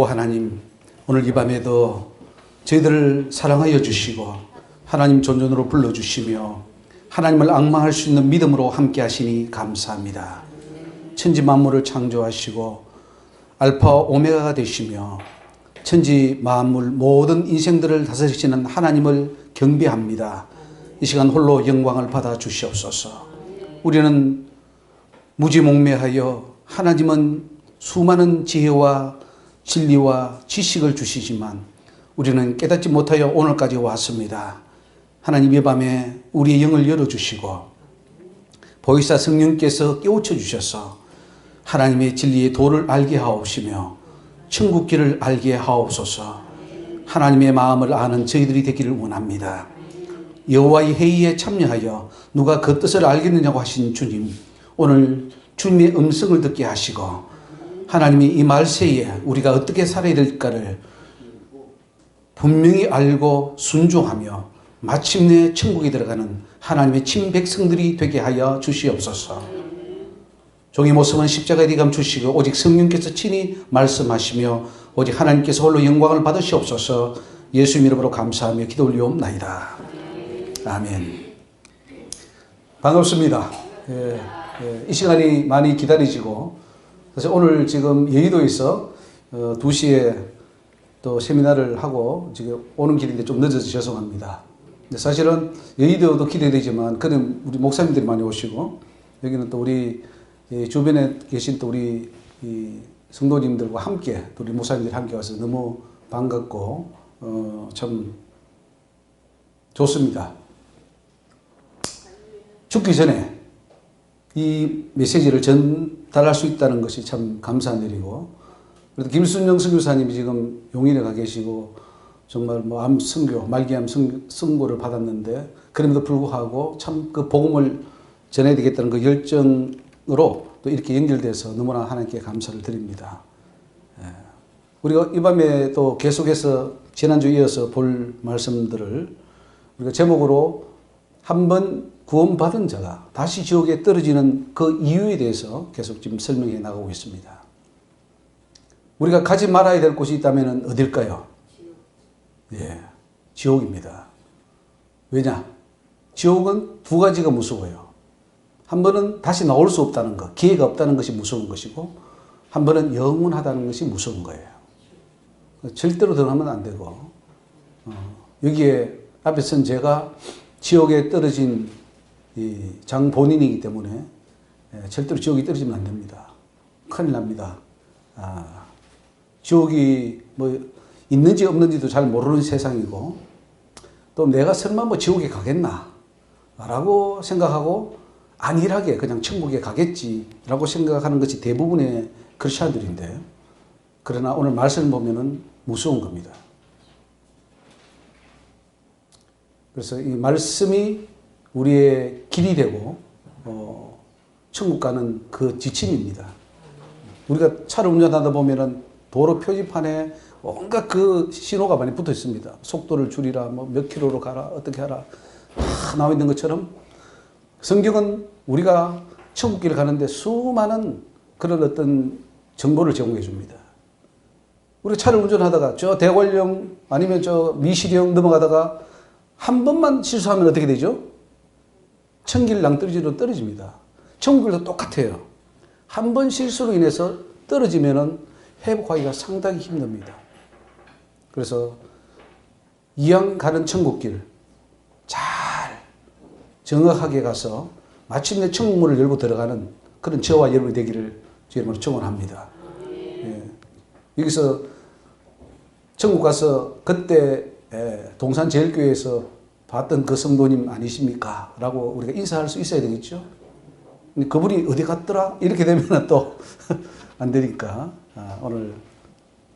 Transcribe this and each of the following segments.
여호와 하나님, 오늘 이 밤에도 저희들을 사랑하여 주시고 하나님 존존으로 불러주시며 하나님을 앙망할 수 있는 믿음으로 함께 하시니 감사합니다. 천지 만물을 창조하시고 알파 오메가가 되시며 천지 만물 모든 인생들을 다스리시는 하나님을 경배합니다. 이 시간 홀로 영광을 받아 주시옵소서. 우리는 무지몽매하여 하나님은 수많은 지혜와 진리와 지식을 주시지만 우리는 깨닫지 못하여 오늘까지 왔습니다. 하나님 이 밤에 우리의 영을 열어주시고 보혜사 성령께서 깨우쳐 주셔서 하나님의 진리의 도를 알게 하옵시며 천국길을 알게 하옵소서. 하나님의 마음을 아는 저희들이 되기를 원합니다. 여호와의 회의에 참여하여 누가 그 뜻을 알겠느냐고 하신 주님, 오늘 주님의 음성을 듣게 하시고 하나님이 이 말세에 우리가 어떻게 살아야 될까를 분명히 알고 순종하며 마침내 천국에 들어가는 하나님의 친백성들이 되게 하여 주시옵소서. 종의 모습은 십자가에 대감 주시고 오직 성령께서 친히 말씀하시며 오직 하나님께서 홀로 영광을 받으시옵소서. 예수님 이름으로 감사하며 기도 올리옵나이다. 아멘. 반갑습니다. 이 시간이 많이 기다리시고 사실 오늘 지금 여의도에서 2시에 또 세미나를 하고 지금 오는 길인데 좀 늦어서 죄송합니다. 근데 사실은 여의도도 기대되지만 그는 우리 목사님들이 많이 오시고 여기는 또 우리 주변에 계신 또 우리 성도님들과 함께 또 우리 목사님들이 함께 와서 너무 반갑고 참 좋습니다. 죽기 전에 이 메시지를 전달할 수 있다는 것이 참 감사한 일이고, 그래도 김순영 선교사님이 지금 용인에 가 계시고 정말 뭐 암 선교, 말기암 선고를 받았는데 그럼에도 불구하고 참 그 복음을 전해야 되겠다는 그 열정으로 또 이렇게 연결돼서 너무나 하나님께 감사를 드립니다. 우리가 이 밤에 또 계속해서 지난주에 이어서 볼 말씀들을 우리가 제목으로 한번 구원받은 자가 다시 지옥에 떨어지는 그 이유에 대해서 계속 지금 설명해 나가고 있습니다. 우리가 가지 말아야 될 곳이 있다면 어딜까요? 지옥입니다. 왜냐? 지옥은 두 가지가 무서워요. 한 번은 다시 나올 수 없다는 것, 기회가 없다는 것이 무서운 것이고, 한 번은 영원하다는 것이 무서운 거예요. 절대로 들어가면 안 되고, 여기에 앞에 선 제가 지옥에 떨어진 이 장본인이기 때문에 절대로 지옥에 떨어지면 안 됩니다. 큰일 납니다. 지옥이 뭐 있는지 없는지도 잘 모르는 세상이고, 또 내가 설마 뭐 지옥에 가겠나 라고 생각하고 안일하게 그냥 천국에 가겠지라고 생각하는 것이 대부분의 크리스찬들인데, 그러나 오늘 말씀을 보면은 무서운 겁니다. 그래서 이 말씀이 우리의 길이 되고 천국 가는 그 지침입니다. 우리가 차를 운전하다 보면은 도로 표지판에 온갖 그 신호가 많이 붙어 있습니다. 속도를 줄이라, 뭐 몇 킬로로 가라, 어떻게 하라 다 나와 있는 것처럼 성경은 우리가 천국길을 가는데 수많은 그런 어떤 정보를 제공해 줍니다. 우리가 차를 운전하다가 저 대관령 아니면 저 미시령 넘어가다가 한 번만 실수하면 어떻게 되죠? 천길 낭떠러지로 떨어집니다. 천국길도 똑같아요. 한 번 실수로 인해서 떨어지면은 회복하기가 상당히 힘듭니다. 그래서 이왕 가는 천국길 잘 정확하게 가서 마침내 천국문을 열고 들어가는 그런 저와 여러분이 되기를 주님으로 축원합니다. 여기서 천국 가서 그때 동산제일교회에서 봤던 그 성도님 아니십니까? 라고 우리가 인사할 수 있어야 되겠죠. 근데 그분이 어디 갔더라? 이렇게 되면 또 안 되니까 오늘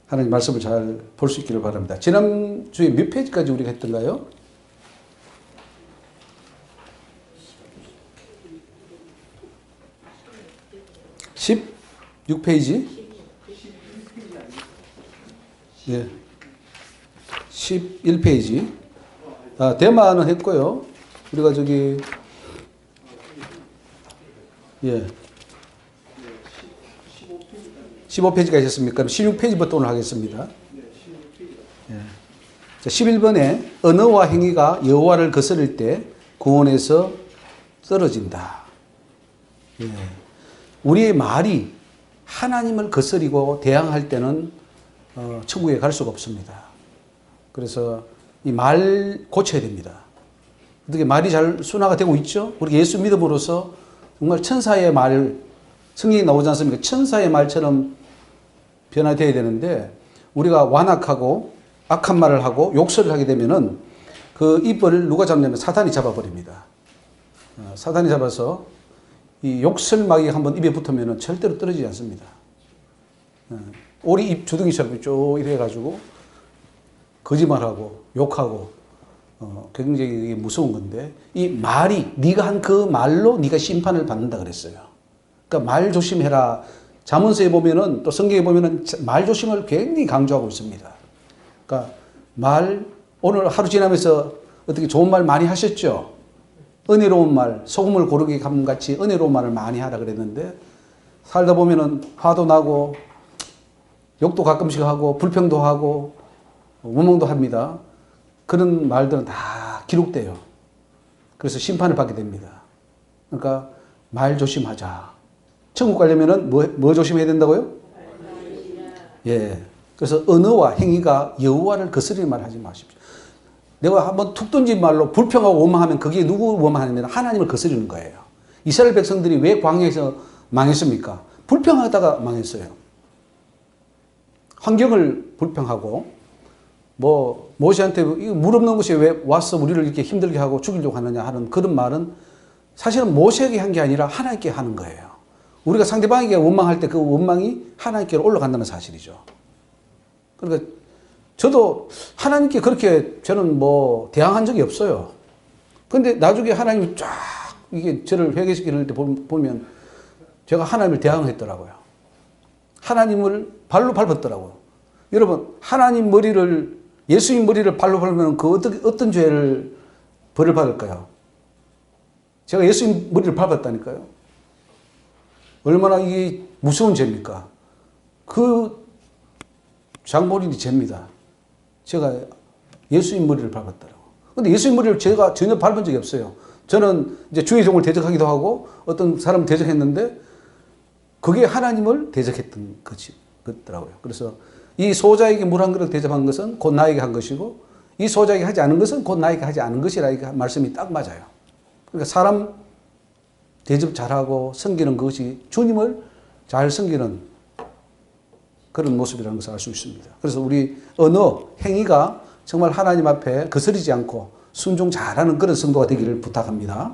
하나님 말씀을 잘 볼 수 있기를 바랍니다. 지난주에 몇 페이지까지 우리가 했던가요? 16페이지? 네. 11페이지. 대마는 했고요. 우리가 저기, 15페이지가 있었습니까? 그럼 16페이지부터 오늘 하겠습니다. 예. 자, 11번에 언어와 행위가 여호와를 거스를 때 구원에서 떨어진다. 예. 우리의 말이 하나님을 거스리고 대항할 때는 천국에 갈 수가 없습니다. 그래서 이 말 고쳐야 됩니다. 어떻게 말이 잘 순화가 되고 있죠? 우리 예수 믿음으로써 정말 천사의 말, 성경에 나오지 않습니까? 천사의 말처럼 변화되어야 되는데 우리가 완악하고 악한 말을 하고 욕설을 하게 되면은 그 입을 누가 잡냐면 사탄이 잡아버립니다. 사탄이 잡아서 이 욕설막이 한번 입에 붙으면은 절대로 떨어지지 않습니다. 오리 입 주둥이처럼 쭉 이래 가지고 거짓말하고 욕하고 굉장히 무서운 건데 이 말이 네가 한 그 말로 네가 심판을 받는다 그랬어요. 그러니까 말 조심해라. 잠언서에 보면은 또 성경에 보면은 말 조심을 굉장히 강조하고 있습니다. 그러니까 말 오늘 하루 지나면서 어떻게 좋은 말 많이 하셨죠? 은혜로운 말, 소금을 고르게 감같이 은혜로운 말을 많이 하라 그랬는데 살다 보면은 화도 나고 욕도 가끔씩 하고 불평도 하고 원망도 합니다. 그런 말들은 다 기록돼요. 그래서 심판을 받게 됩니다. 그러니까 말 조심하자. 천국 가려면은 뭐 조심해야 된다고요? 예. 그래서 언어와 행위가 여호와를 거스리는 말 하지 마십시오. 내가 한번 툭 던진 말로 불평하고 원망하면 그게 누구 원망하냐면 하나님을 거스리는 거예요. 이스라엘 백성들이 왜 광야에서 망했습니까? 불평하다가 망했어요. 환경을 불평하고 뭐 모세한테 물 없는 곳에 왜 와서 우리를 이렇게 힘들게 하고 죽이려고 하느냐 하는 그런 말은 사실은 모세에게 한 게 아니라 하나님께 하는 거예요. 우리가 상대방에게 원망할 때 그 원망이 하나님께로 올라간다는 사실이죠. 그러니까 저도 하나님께 그렇게 저는 뭐 대항한 적이 없어요. 근데 나중에 하나님이 쫙 이게 저를 회개시킬 때 보면 제가 하나님을 대항했더라고요. 하나님을 발로 밟았더라고요. 여러분, 하나님 머리를, 예수님 머리를 발로 밟으면 그 어떤 죄를 벌을 받을까요? 제가 예수님 머리를 밟았다니까요. 얼마나 이게 무서운 죄입니까? 그 장본인이 죄입니다. 제가 예수님 머리를 밟았더라고. 근데 예수님 머리를 제가 전혀 밟은 적이 없어요. 저는 이제 주의종을 대적하기도 하고 어떤 사람을 대적했는데 그게 하나님을 대적했던 거더라고요. 그래서 이 소자에게 물 한 그릇 대접한 것은 곧 나에게 한 것이고 이 소자에게 하지 않은 것은 곧 나에게 하지 않은 것이라 이 말씀이 딱 맞아요. 그러니까 사람 대접 잘하고 섬기는 것이 주님을 잘 섬기는 그런 모습이라는 것을 알 수 있습니다. 그래서 우리 언어, 행위가 정말 하나님 앞에 거스르지 않고 순종 잘하는 그런 성도가 되기를 부탁합니다.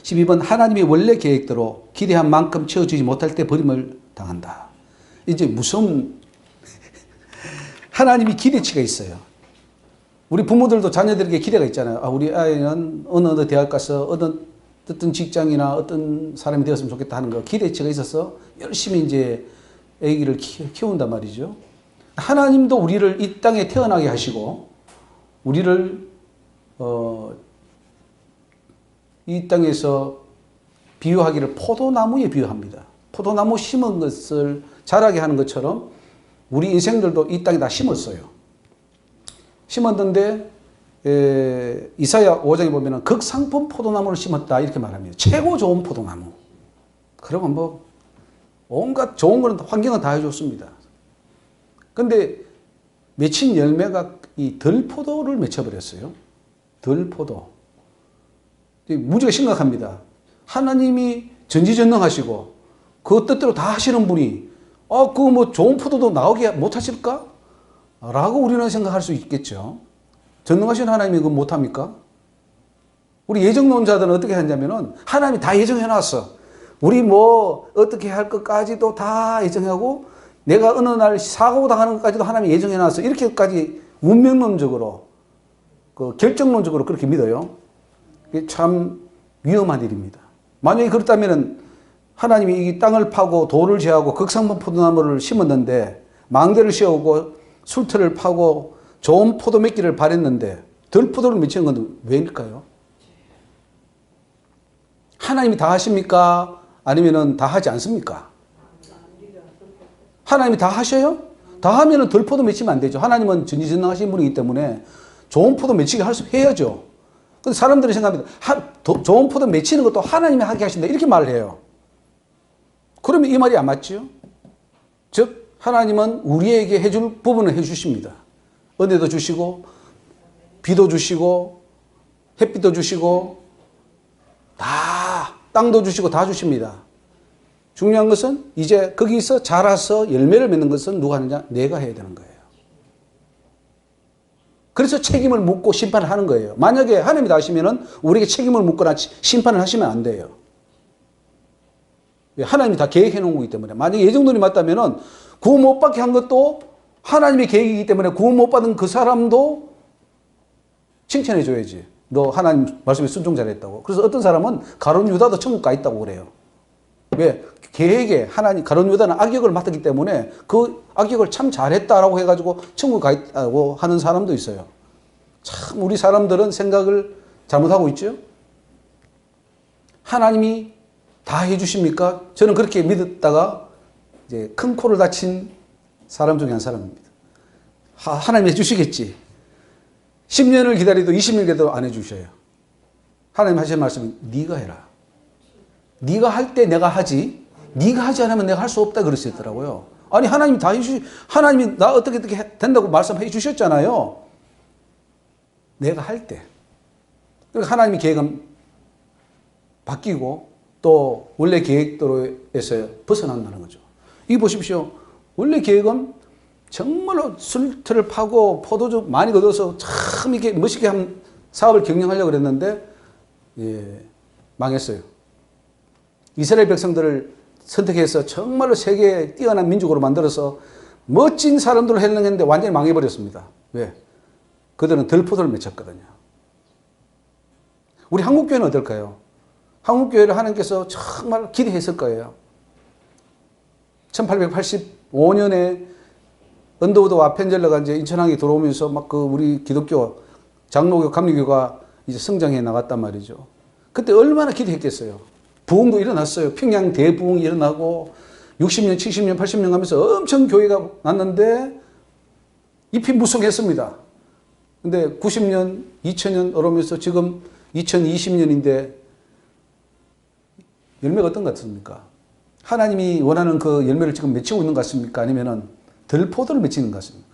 12번 하나님이 원래 계획대로 기대한 만큼 채워주지 못할 때 버림을 당한다. 이제 무슨 하나님이 기대치가 있어요. 우리 부모들도 자녀들에게 기대가 있잖아요. 우리 아이는 어느 대학 가서 어떤 직장이나 어떤 사람이 되었으면 좋겠다 하는 거 기대치가 있어서 열심히 이제 아기를 키운단 말이죠. 하나님도 우리를 이 땅에 태어나게 하시고 우리를 이 땅에서 비유하기를 포도나무에 비유합니다. 포도나무 심은 것을 자라게 하는 것처럼 우리 인생들도 이 땅에 다 심었어요. 심었는데 이사야 5장에 보면 극상품 포도나무를 심었다 이렇게 말합니다. 최고 좋은 포도나무. 그러면 뭐 온갖 좋은 거는 환경은 다 해줬습니다. 근데 맺힌 열매가 이 덜포도를 맺혀버렸어요. 덜포도. 문제가 심각합니다. 하나님이 전지전능하시고 그 뜻대로 다 하시는 분이 그 뭐 좋은 포도도 나오게 못 하실까? 라고 우리는 생각할 수 있겠죠. 전능하신 하나님이 그거 못 합니까? 우리 예정론자들은 어떻게 하냐면은 하나님이 다 예정해 놨어. 우리 뭐 어떻게 할 것까지도 다 예정하고 내가 어느 날 사고 당하는 것까지도 하나님이 예정해 놨어. 이렇게까지 운명론적으로 그 결정론적으로 그렇게 믿어요. 이게 참 위험한 일입니다. 만약에 그렇다면은 하나님이 이 땅을 파고 돌을 제하고 극상품 포도나무를 심었는데 망대를 씌우고 술터를 파고 좋은 포도 맺기를 바랬는데 덜 포도를 맺히는 건 왜일까요? 하나님이 다 하십니까? 아니면은 다 하지 않습니까? 하나님이 다 하셔요? 다 하면은 덜 포도 맺히면 안 되죠. 하나님은 전지전능하신 분이기 때문에 좋은 포도 맺히게 해야죠. 근데 사람들이 생각합니다. 좋은 포도 맺히는 것도 하나님이 하게 하신다. 이렇게 말을 해요. 그러면 이 말이 안 맞죠? 즉, 하나님은 우리에게 해줄 부분을 해주십니다. 은혜도 주시고, 비도 주시고, 햇빛도 주시고, 다, 땅도 주시고 다 주십니다. 중요한 것은 이제 거기서 자라서 열매를 맺는 것은 누가 하느냐? 내가 해야 되는 거예요. 그래서 책임을 묻고 심판을 하는 거예요. 만약에 하나님이 다 하시면은 우리에게 책임을 묻거나 심판을 하시면 안 돼요. 하나님이 다 계획해 놓은 거기 때문에. 만약에 예정론이 맞다면은 구원 못 받게 한 것도 하나님의 계획이기 때문에 구원 못 받은 그 사람도 칭찬해 줘야지. 너 하나님 말씀에 순종 잘했다고. 그래서 어떤 사람은 가룟 유다도 천국 가 있다고 그래요. 왜? 계획에 가룟 유다는 악역을 맡았기 때문에 그 악역을 참 잘했다라고 해가지고 천국 가 있다고 하는 사람도 있어요. 참 우리 사람들은 생각을 잘못하고 있죠. 하나님이 다 해주십니까? 저는 그렇게 믿었다가 이제 큰 코를 다친 사람 중에 한 사람입니다. 하나님이 해주시겠지. 10년을 기다려도 20년 기다려도 안 해주셔요. 하나님 하시는 말씀은 네가 해라. 네가 할 때 내가 하지. 네가 하지 않으면 내가 할 수 없다 그러시더라고요. 아니 하나님이 다 하나님이 나 어떻게 된다고 말씀해 주셨잖아요. 내가 할 때. 그러니까 하나님의 계획은 바뀌고 또 원래 계획대로에서 벗어난다는 거죠. 이거 보십시오. 원래 계획은 정말로 술틀을 파고 포도주 많이 얻어서 참 이렇게 멋있게 한 사업을 경영하려고 그랬는데 망했어요. 이스라엘 백성들을 선택해서 정말로 세계에 뛰어난 민족으로 만들어서 멋진 사람들을 하려고 했는데 완전히 망해버렸습니다. 왜? 그들은 덜포도를 맺혔거든요. 우리 한국교회는 어떨까요? 한국교회를 하나님께서 정말 기대했을 거예요. 1885년에 언더우드 와펜젤러가 이제 인천항에 들어오면서 막 우리 기독교 장로교 감리교가 이제 성장해 나갔단 말이죠. 그때 얼마나 기대했겠어요. 부흥도 일어났어요. 평양 대부흥이 일어나고 60년, 70년, 80년 가면서 엄청 교회가 났는데 잎이 무성했습니다. 근데 90년, 2000년 오르면서 지금 2020년인데 열매가 어떤 것 같습니까? 하나님이 원하는 그 열매를 지금 맺히고 있는 것 같습니까? 아니면은 덜 포도를 맺히는 것 같습니까?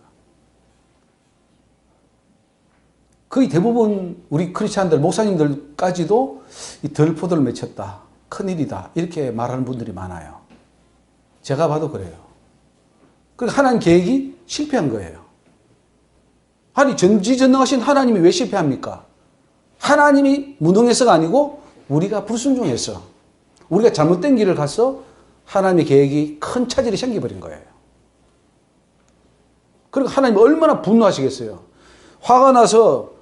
거의 대부분 우리 크리스찬들, 목사님들까지도 이 덜 포도를 맺혔다. 큰일이다. 이렇게 말하는 분들이 많아요. 제가 봐도 그래요. 그러니까 하나님 계획이 실패한 거예요. 아니 전지전능하신 하나님이 왜 실패합니까? 하나님이 무능해서가 아니고 우리가 불순종해서 우리가 잘못된 길을 가서 하나님의 계획이 큰 차질이 생겨버린 거예요. 그러니까 하나님이 얼마나 분노하시겠어요. 화가 나서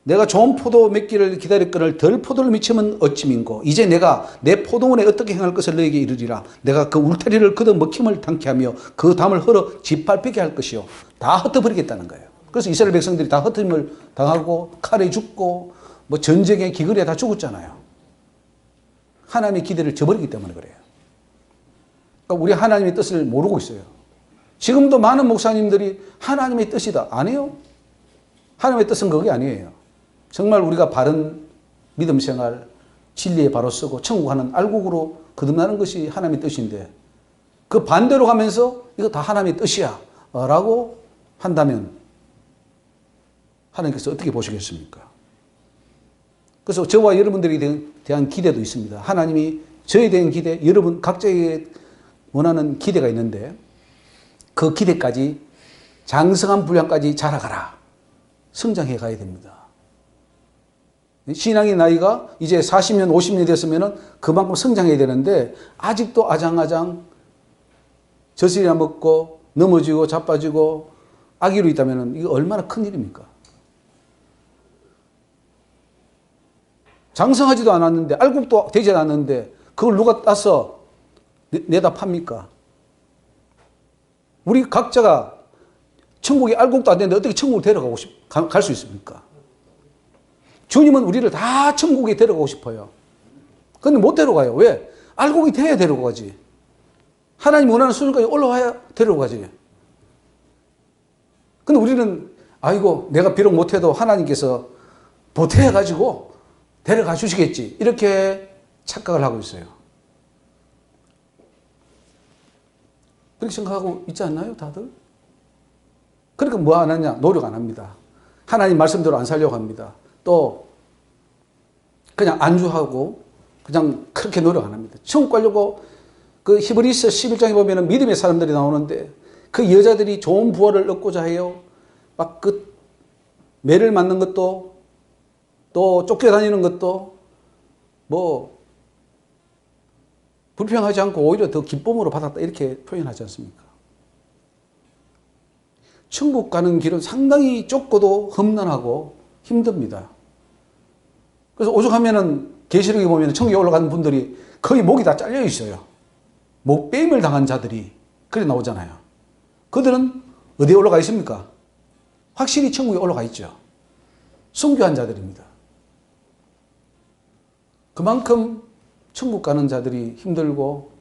내가 좋은 포도 맺기를 기다렸거늘 덜 포도를 미치면 어찌 민고 이제 내가 내 포도원에 어떻게 행할 것을 너에게 이르리라. 내가 그 울타리를 걷어 먹힘을 당케 하며 그 담을 헐어 짓밟히게 할 것이요. 다 흩어버리겠다는 거예요. 그래서 이스라엘 백성들이 다 흩어짐을 당하고 칼에 죽고 뭐 전쟁에 기근에 다 죽었잖아요. 하나님의 기대를 저버리기 때문에 그래요. 그러니까 우리 하나님의 뜻을 모르고 있어요. 지금도 많은 목사님들이 하나님의 뜻이다. 아니에요. 하나님의 뜻은 그게 아니에요. 정말 우리가 바른 믿음 생활, 진리에 바로 서고 천국 가는 알곡으로 거듭나는 것이 하나님의 뜻인데 그 반대로 가면서 이거 다 하나님의 뜻이야 라고 한다면 하나님께서 어떻게 보시겠습니까? 그래서 저와 여러분들에 대한 기대도 있습니다. 하나님이 저에 대한 기대, 여러분 각자에게 원하는 기대가 있는데 그 기대까지 장성한 분량까지 자라가라. 성장해 가야 됩니다. 신앙의 나이가 이제 40년, 50년이 됐으면 그만큼 성장해야 되는데 아직도 아장아장 젖이나 먹고 넘어지고 자빠지고 아기로 있다면 이거 얼마나 큰 일입니까? 장성하지도 않았는데 알곡도 되지 않았는데 그걸 누가 따서 내다 팝니까? 우리 각자가 천국에 알곡도 안 되는데 어떻게 천국을 데려가고 갈 수 있습니까? 주님은 우리를 다 천국에 데려가고 싶어요. 그런데 못 데려가요. 왜? 알곡이 돼야 데려가지. 하나님 원하는 수준까지 올라와야 데려가지. 근데 우리는 아이고 내가 비록 못해도 하나님께서 보태가지고 데려가 주시겠지. 이렇게 착각을 하고 있어요. 그렇게 생각하고 있지 않나요, 다들? 그러니까 뭐 안 하냐? 노력 안 합니다. 하나님 말씀대로 안 살려고 합니다. 또 그냥 안주하고 그냥 그렇게 노력 안 합니다. 천국 가려고 그 히브리서 11장에 보면은 믿음의 사람들이 나오는데 그 여자들이 좋은 부활을 얻고자 해요. 막 그 매를 맞는 것도 또 쫓겨다니는 것도 뭐 불평하지 않고 오히려 더 기쁨으로 받았다 이렇게 표현하지 않습니까? 천국 가는 길은 상당히 좁고도 험난하고 힘듭니다. 그래서 오죽하면은 계시록에 보면 천국에 올라가는 분들이 거의 목이 다 잘려 있어요. 목베임을 당한 자들이 그래 나오잖아요. 그들은 어디에 올라가 있습니까? 확실히 천국에 올라가 있죠. 순교한 자들입니다. 그만큼 천국 가는 자들이 힘들고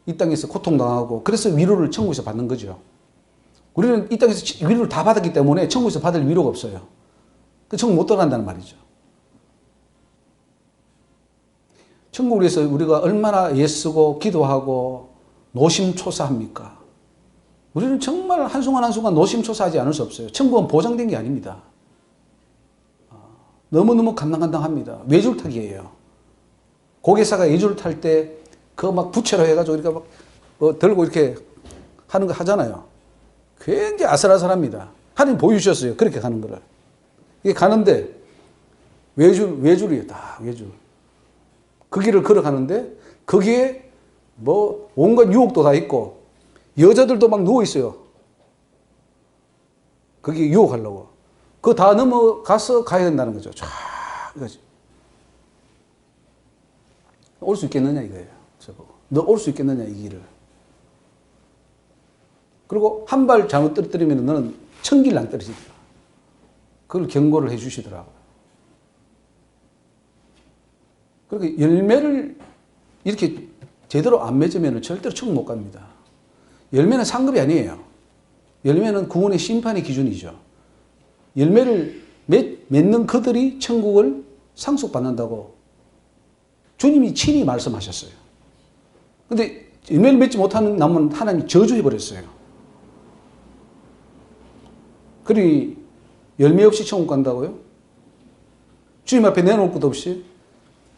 이 땅에서 고통당하고 그래서 위로를 천국에서 받는 거죠. 우리는 이 땅에서 위로를 다 받았기 때문에 천국에서 받을 위로가 없어요. 그 천국 못 들어간다는 말이죠. 천국을 위해서 우리가 얼마나 애쓰고 기도하고 노심초사합니까? 우리는 정말 한순간 한순간 노심초사하지 않을 수 없어요. 천국은 보장된 게 아닙니다. 너무너무 간당간당합니다. 외줄타기예요. 고개사가 외줄 탈 때 그거 막 부채로 해가지고 이렇게 막 들고 이렇게 하는 거 하잖아요. 굉장히 아슬아슬합니다. 하나님 보여주셨어요. 그렇게 가는 거를. 이게 가는데 외줄이에요. 다 외줄. 그 길을 걸어가는데 거기에 뭐 온갖 유혹도 다 있고 여자들도 막 누워 있어요. 거기 유혹하려고. 그거 다 넘어가서 가야 된다는 거죠. 쫙 이거지. 올 수 있겠느냐 이거예요. 저보고. 너 올 수 있겠느냐 이 길을. 그리고 한 발 잘못 떨어뜨리면 너는 천길 안 떨어지더라. 그걸 경고를 해 주시더라고요. 그러니까 열매를 이렇게 제대로 안 맺으면 절대로 천국 못 갑니다. 열매는 상급이 아니에요. 열매는 구원의 심판의 기준이죠. 열매를 맺는 그들이 천국을 상속받는다고 주님이 친히 말씀하셨어요. 근데 열매를 맺지 못하는 나무는 하나님이 저주해버렸어요. 그러니 열매 없이 천국 간다고요? 주님 앞에 내놓을 것도 없이?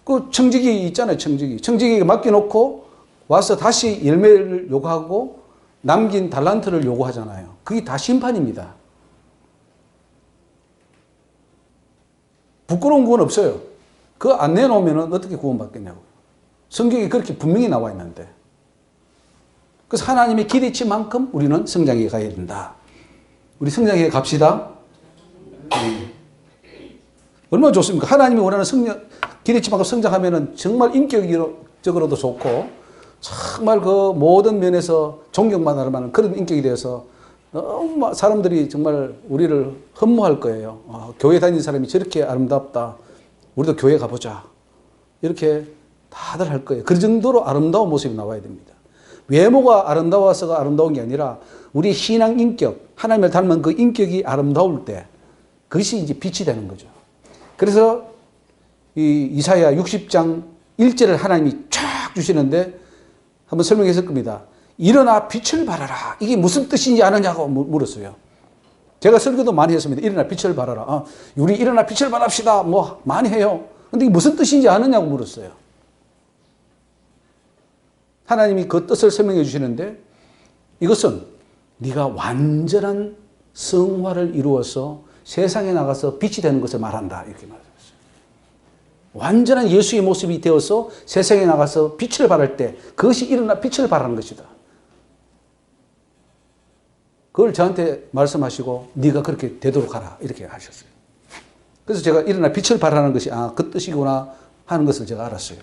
그 청지기 있잖아요, 청지기. 청지기에게 맡겨놓고 와서 다시 열매를 요구하고 남긴 달란트를 요구하잖아요. 그게 다 심판입니다. 부끄러운 구원 없어요. 그거 안 내놓으면 어떻게 구원받겠냐고. 성경에 그렇게 분명히 나와 있는데. 그래서 하나님의 기대치만큼 우리는 성장해 가야 된다. 우리 성장해 갑시다. 얼마나 좋습니까? 하나님이 원하는 기대치만큼 성장하면 정말 인격적으로도 좋고 정말 그 모든 면에서 존경받을 만한 그런 인격이 되어서 너무 사람들이 정말 우리를 흠모할 거예요. 교회 다니는 사람이 저렇게 아름답다. 우리도 교회 가보자. 이렇게 다들 할 거예요. 그 정도로 아름다운 모습이 나와야 됩니다. 외모가 아름다워서가 아름다운 게 아니라 우리 신앙 인격, 하나님을 닮은 그 인격이 아름다울 때 그것이 이제 빛이 되는 거죠. 그래서 이 이사야 60장 1절을 하나님이 쫙 주시는데 한번 설명했을 겁니다. 일어나 빛을 발하라. 이게 무슨 뜻인지 아느냐고 물었어요. 제가 설교도 많이 했습니다. 일어나 빛을 발하라. 우리 일어나 빛을 발합시다. 뭐 많이 해요. 근데 이게 무슨 뜻인지 아느냐고 물었어요. 하나님이 그 뜻을 설명해 주시는데 이것은 네가 완전한 성화를 이루어서 세상에 나가서 빛이 되는 것을 말한다. 이렇게 말했어요. 완전한 예수의 모습이 되어서 세상에 나가서 빛을 발할 때 그것이 일어나 빛을 발하는 것이다. 그걸 저한테 말씀하시고 네가 그렇게 되도록 하라 이렇게 하셨어요. 그래서 제가 일어나 빛을 발하는 것이 그 뜻이구나 하는 것을 제가 알았어요.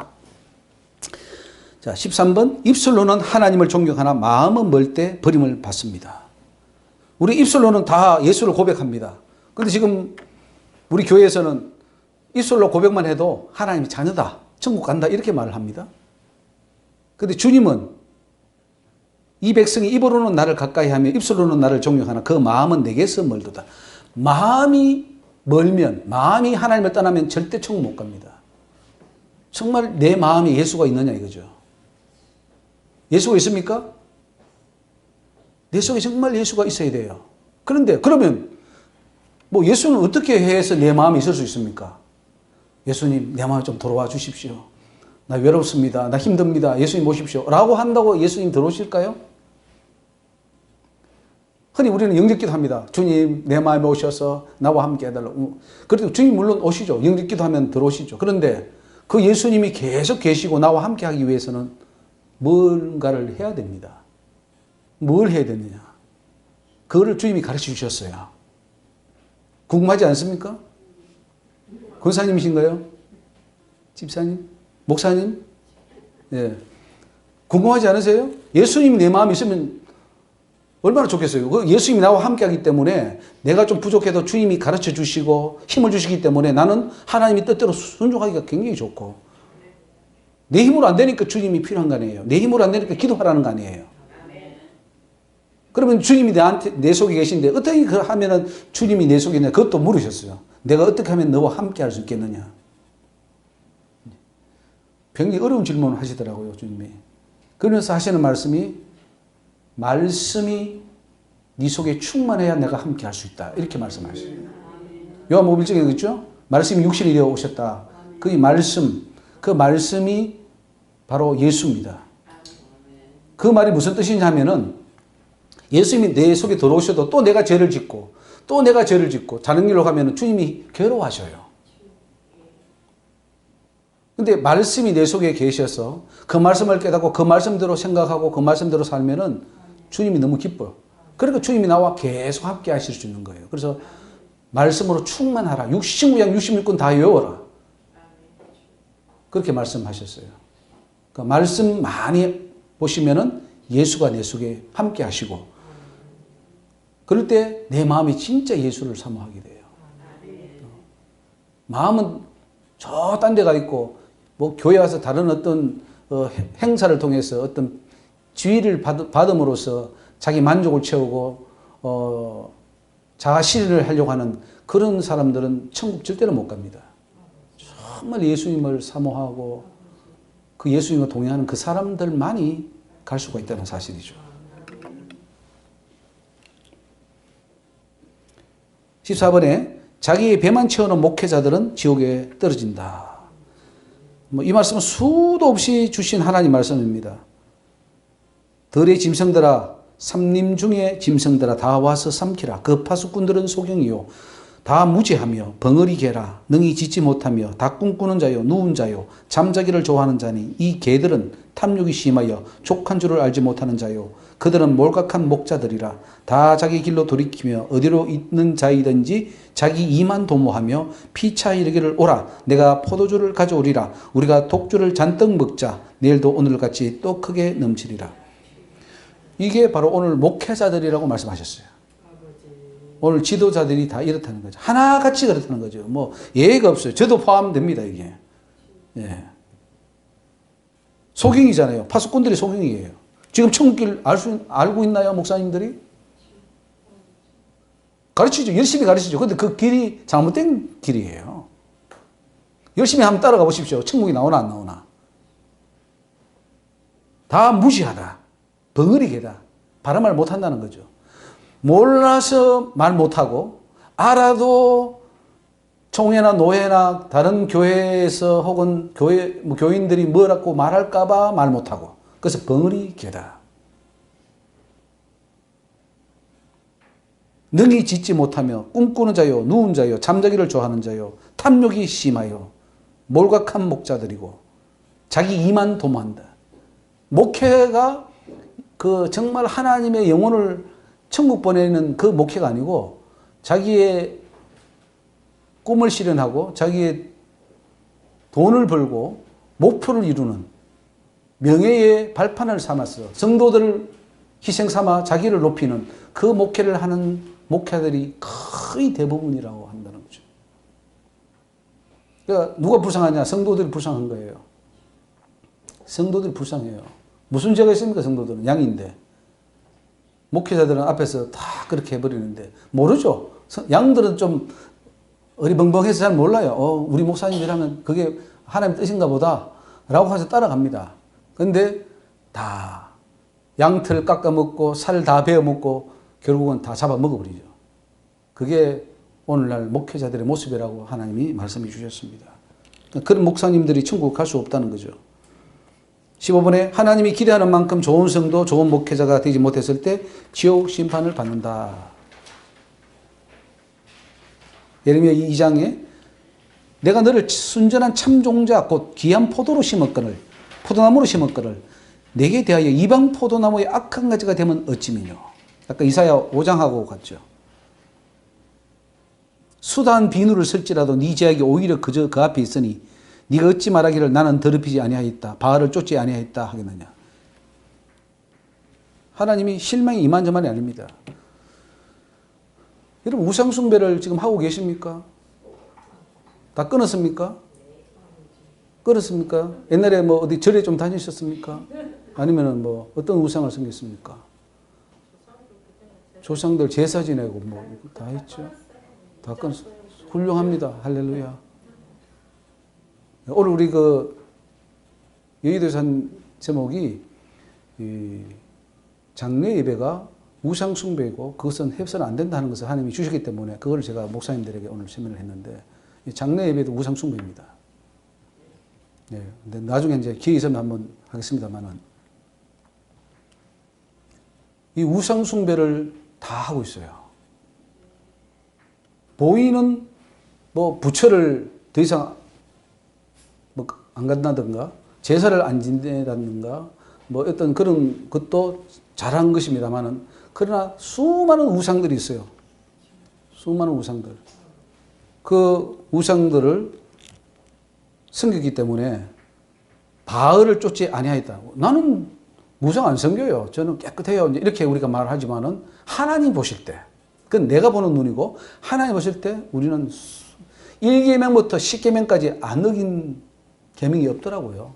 자, 13번 입술로는 하나님을 존경하나 마음은 멀 때 버림을 받습니다. 우리 입술로는 다 예수를 고백합니다. 그런데 지금 우리 교회에서는 입술로 고백만 해도 하나님이 자녀다, 천국 간다 이렇게 말을 합니다. 그런데 주님은 이 백성이 입으로는 나를 가까이 하며 입술로는 나를 존경하나 그 마음은 내게서 멀도다. 마음이 멀면, 마음이 하나님을 떠나면 절대 천국 못 갑니다. 정말 내 마음에 예수가 있느냐 이거죠. 예수가 있습니까? 내 속에 정말 예수가 있어야 돼요. 그런데 그러면 뭐 예수는 어떻게 해서 내 마음에 있을 수 있습니까? 예수님 내 마음에 좀 들어와 주십시오. 나 외롭습니다. 나 힘듭니다. 예수님 오십시오. 라고 한다고 예수님 들어오실까요? 흔히 우리는 영접기도 합니다. 주님 내 마음에 오셔서 나와 함께 해달라고. 그래도 주님 물론 오시죠. 영접기도 하면 들어오시죠. 그런데 그 예수님이 계속 계시고 나와 함께 하기 위해서는 뭔가를 해야 됩니다. 뭘 해야 되느냐. 그거를 주님이 가르쳐 주셨어요. 궁금하지 않습니까? 권사님이신가요? 집사님? 목사님? 예. 궁금하지 않으세요? 예수님이 내 마음에 있으면 얼마나 좋겠어요. 예수님이 나와 함께 하기 때문에 내가 좀 부족해도 주님이 가르쳐 주시고 힘을 주시기 때문에 나는 하나님의 뜻대로 순종하기가 굉장히 좋고, 내 힘으로 안 되니까 주님이 필요한 거 아니에요. 내 힘으로 안 되니까 기도하라는 거 아니에요. 그러면 주님이 내 속에 계신데 어떻게 하면 주님이 내 속에 있냐, 그것도 물으셨어요. 내가 어떻게 하면 너와 함께 할 수 있겠느냐. 굉장히 어려운 질문을 하시더라고요, 주님이. 그러면서 하시는 말씀이 네 속에 충만해야 내가 함께 할 수 있다. 이렇게 말씀하셨어요. 요한복음 1장에 그랬죠? 말씀이 육신이 되어 오셨다. 그 말씀이 바로 예수입니다. 그 말이 무슨 뜻이냐 하면은 예수님이 내 속에 들어오셔도 또 내가 죄를 짓고 자는 길로 가면 주님이 괴로워하셔요. 근데 말씀이 내 속에 계셔서 그 말씀을 깨닫고 그 말씀대로 생각하고 그 말씀대로 살면은 주님이 너무 기뻐요. 그러니까 주님이 나와 계속 함께 하실 수 있는 거예요. 그래서 말씀으로 충만하라. 신구약 66권 다 외워라. 그렇게 말씀하셨어요. 그러니까 말씀 많이 보시면은 예수가 내 속에 함께 하시고, 그럴 때 내 마음이 진짜 예수를 사모하게 돼요. 마음은 저 딴 데가 있고, 뭐 교회 와서 다른 어떤 행사를 통해서 어떤 지위를 받음으로써 자기 만족을 채우고 자아 실현을 하려고 하는 그런 사람들은 천국 절대로 못 갑니다. 정말 예수님을 사모하고 그 예수님과 동행하는 그 사람들만이 갈 수가 있다는 사실이죠. 14번에 자기의 배만 채우는 목회자들은 지옥에 떨어진다. 이 말씀은 수도 없이 주신 하나님 말씀입니다. 들의 짐승들아, 삼림 중에 짐승들아, 다 와서 삼키라. 그 파수꾼들은 소경이요 다 무지하며 벙어리 개라. 능히 짓지 못하며 다 꿈꾸는 자요 누운 자요 잠자기를 좋아하는 자니 이 개들은 탐욕이 심하여 족한 줄을 알지 못하는 자요 그들은 몰각한 목자들이라. 다 자기 길로 돌이키며 어디로 있는 자이든지 자기 이만 도모하며 피차 이르기를 오라. 내가 포도주를 가져오리라. 우리가 독주를 잔뜩 먹자. 내일도 오늘같이 또 크게 넘치리라. 이게 바로 오늘 목회자들이라고 말씀하셨어요. 오늘 지도자들이 다 이렇다는 거죠. 하나같이 그렇다는 거죠. 뭐 예외가 없어요. 저도 포함됩니다, 이게. 예. 소경이잖아요. 파수꾼들이 소경이에요. 지금 천국길 알고 있나요, 목사님들이? 가르치죠. 열심히 가르치죠. 근데 그 길이 잘못된 길이에요. 열심히 한번 따라가 보십시오. 천국이 나오나 안 나오나. 다 무시하다. 벙어리개다. 바른 말 못한다는 거죠. 몰라서 말 못하고, 알아도 총회나 노회나 다른 교회에서 혹은 교인들이 뭐라고 말할까봐 말 못하고, 그래서 벙어리개다. 능히 짓지 못하며 꿈꾸는 자요 누운 자요 잠자기를 좋아하는 자요 탐욕이 심하여 몰각한 목자들이고 자기 이만 도모한다. 목회가 그 정말 하나님의 영혼을 천국 보내는 그 목회가 아니고 자기의 꿈을 실현하고 자기의 돈을 벌고 목표를 이루는 명예의 발판을 삼아서 성도들을 희생 삼아 자기를 높이는 그 목회를 하는 목회들이 거의 대부분이라고 한다는 거죠. 그러니까 누가 불쌍하냐? 성도들이 불쌍한 거예요. 성도들이 불쌍해요. 무슨 죄가 있습니까? 성도들은 양인데. 목회자들은 앞에서 다 그렇게 해버리는데 모르죠. 양들은 좀 어리벙벙해서 잘 몰라요. 우리 목사님이라면 그게 하나님 뜻인가 보다 라고 해서 따라갑니다. 근데 다 양털 깎아먹고 살 다 베어먹고 결국은 다 잡아먹어버리죠. 그게 오늘날 목회자들의 모습이라고 하나님이 말씀해 주셨습니다. 그런 목사님들이 천국 갈 수 없다는 거죠. 15번에 하나님이 기대하는 만큼 좋은 성도, 좋은 목회자가 되지 못했을 때 지옥 심판을 받는다. 예레미야 2장에 내가 너를 순전한 참종자 곧 귀한 포도로 심었거늘 포도나무로 심었거늘 내게 대하여 이방 포도나무의 악한 가지가 되면 어찌미뇨. 아까 이사야 5장하고 같죠. 수다한 비누를 쓸지라도 네 제약이 오히려 그저 그 앞에 있으니 네가 어찌 말하기를 나는 더럽히지 아니하였다. 바알을 쫓지 아니하였다 하겠느냐. 하나님이 실망이 이만저만이 아닙니다. 여러분 우상숭배를 지금 하고 계십니까? 다 끊었습니까? 끊었습니까? 옛날에 뭐 어디 절에 좀 다니셨습니까? 아니면은 뭐 어떤 우상을 섬겼습니까? 조상들 제사 지내고 뭐 다 했죠. 다 끊었어요. 훌륭합니다. 할렐루야. 오늘 우리 그 여의도에서 한 제목이 이 장례 예배가 우상 숭배이고 그것은 해서는 안 된다는 것을 하나님이 주셨기 때문에 그걸 제가 목사님들에게 오늘 설명을 했는데 장례 예배도 우상 숭배입니다. 네. 근데 나중에 이제 기회 있으면 한번 하겠습니다만은 이 우상 숭배를 다 하고 있어요. 보이는 뭐 부처를 더 이상 뭐 안 간다든가 제사를 안 지낸다든가 뭐 어떤 그런 것도 잘한 것입니다만은 그러나 수많은 우상들이 있어요. 수많은 우상들. 그 우상들을 섬기기 때문에 바알을 쫓지 아니하였다. 나는 우상 안 섬겨요. 저는 깨끗해요. 이렇게 우리가 말하지만은 하나님 보실 때, 그건 내가 보는 눈이고 하나님 보실 때 우리는 1계명부터 10계명까지 안 어긴 계명이 없더라고요.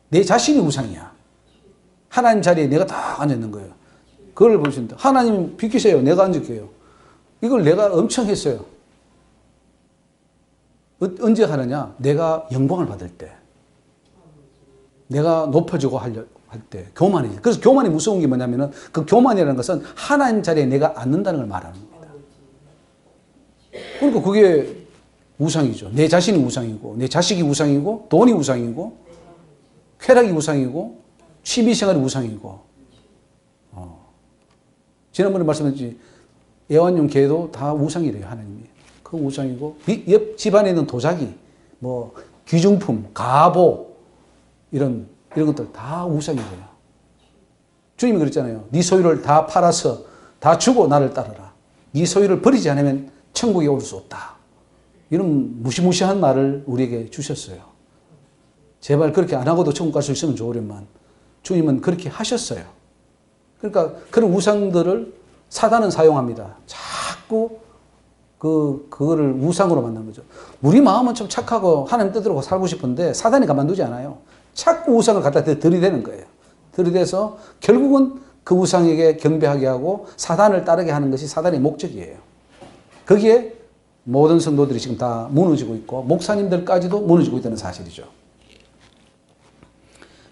내 자신이 우상이야. 하나님 자리에 내가 딱 앉아 있는 거예요. 그걸 보신다. 하나님 비키세요. 내가 앉을게요. 이걸 내가 엄청 했어요. 언제 하느냐? 내가 영광을 받을 때. 내가 높아지고 할 때. 교만이. 그래서 교만이 무서운 게 뭐냐면은 그 교만이라는 것은 하나님 자리에 내가 앉는다는 걸 말하는 겁니다. 그러니까 그게 우상이죠. 내 자신이 우상이고, 내 자식이 우상이고, 돈이 우상이고, 쾌락이 우상이고, 취미생활이 우상이고. 지난번에 말씀했지, 애완용 개도 다 우상이래요, 하나님이. 그 우상이고, 옆 집안에 있는 도자기, 뭐, 귀중품, 가보, 이런 것들 다 우상이래요. 주님이 그랬잖아요. 네 소유를 다 팔아서 다 주고 나를 따르라. 네 소유를 버리지 않으면 천국에 올 수 없다. 이런 무시무시한 말을 우리에게 주셨어요. 제발 그렇게 안 하고도 천국 갈 수 있으면 좋으련만 주님은 그렇게 하셨어요. 그러니까 그런 우상들을 사단은 사용합니다. 자꾸 그거를 우상으로 만든 거죠. 우리 마음은 좀 착하고 하나님 뜻대로 살고 싶은데 사단이 가만두지 않아요. 자꾸 우상을 갖다 들이대는 거예요. 들이대서 결국은 그 우상에게 경배하게 하고 사단을 따르게 하는 것이 사단의 목적이에요. 거기에 모든 성도들이 지금 다 무너지고 있고 목사님들까지도 무너지고 있다는 사실이죠.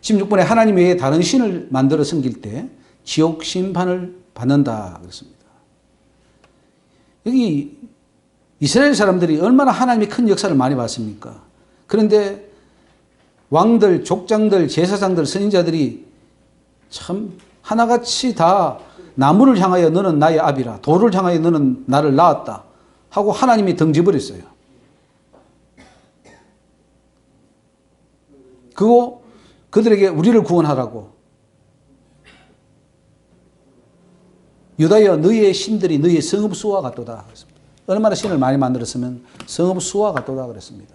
16번에 하나님 외에 다른 신을 만들어 섬길 때 지옥 심판을 받는다 그랬습니다. 여기 이스라엘 사람들이 얼마나 하나님의 큰 역사를 많이 봤습니까? 그런데 왕들, 족장들, 제사장들, 선인자들이 참 하나같이 다 나무를 향하여 너는 나의 아비라, 돌을 향하여 너는 나를 낳았다 하고 하나님이 던져버렸어요. 그리고 그들에게 우리를 구원하라고 유다여 너희의 신들이 너희의 성읍 수와 같도다. 얼마나 신을 많이 만들었으면 성읍 수와 같도다 그랬습니다.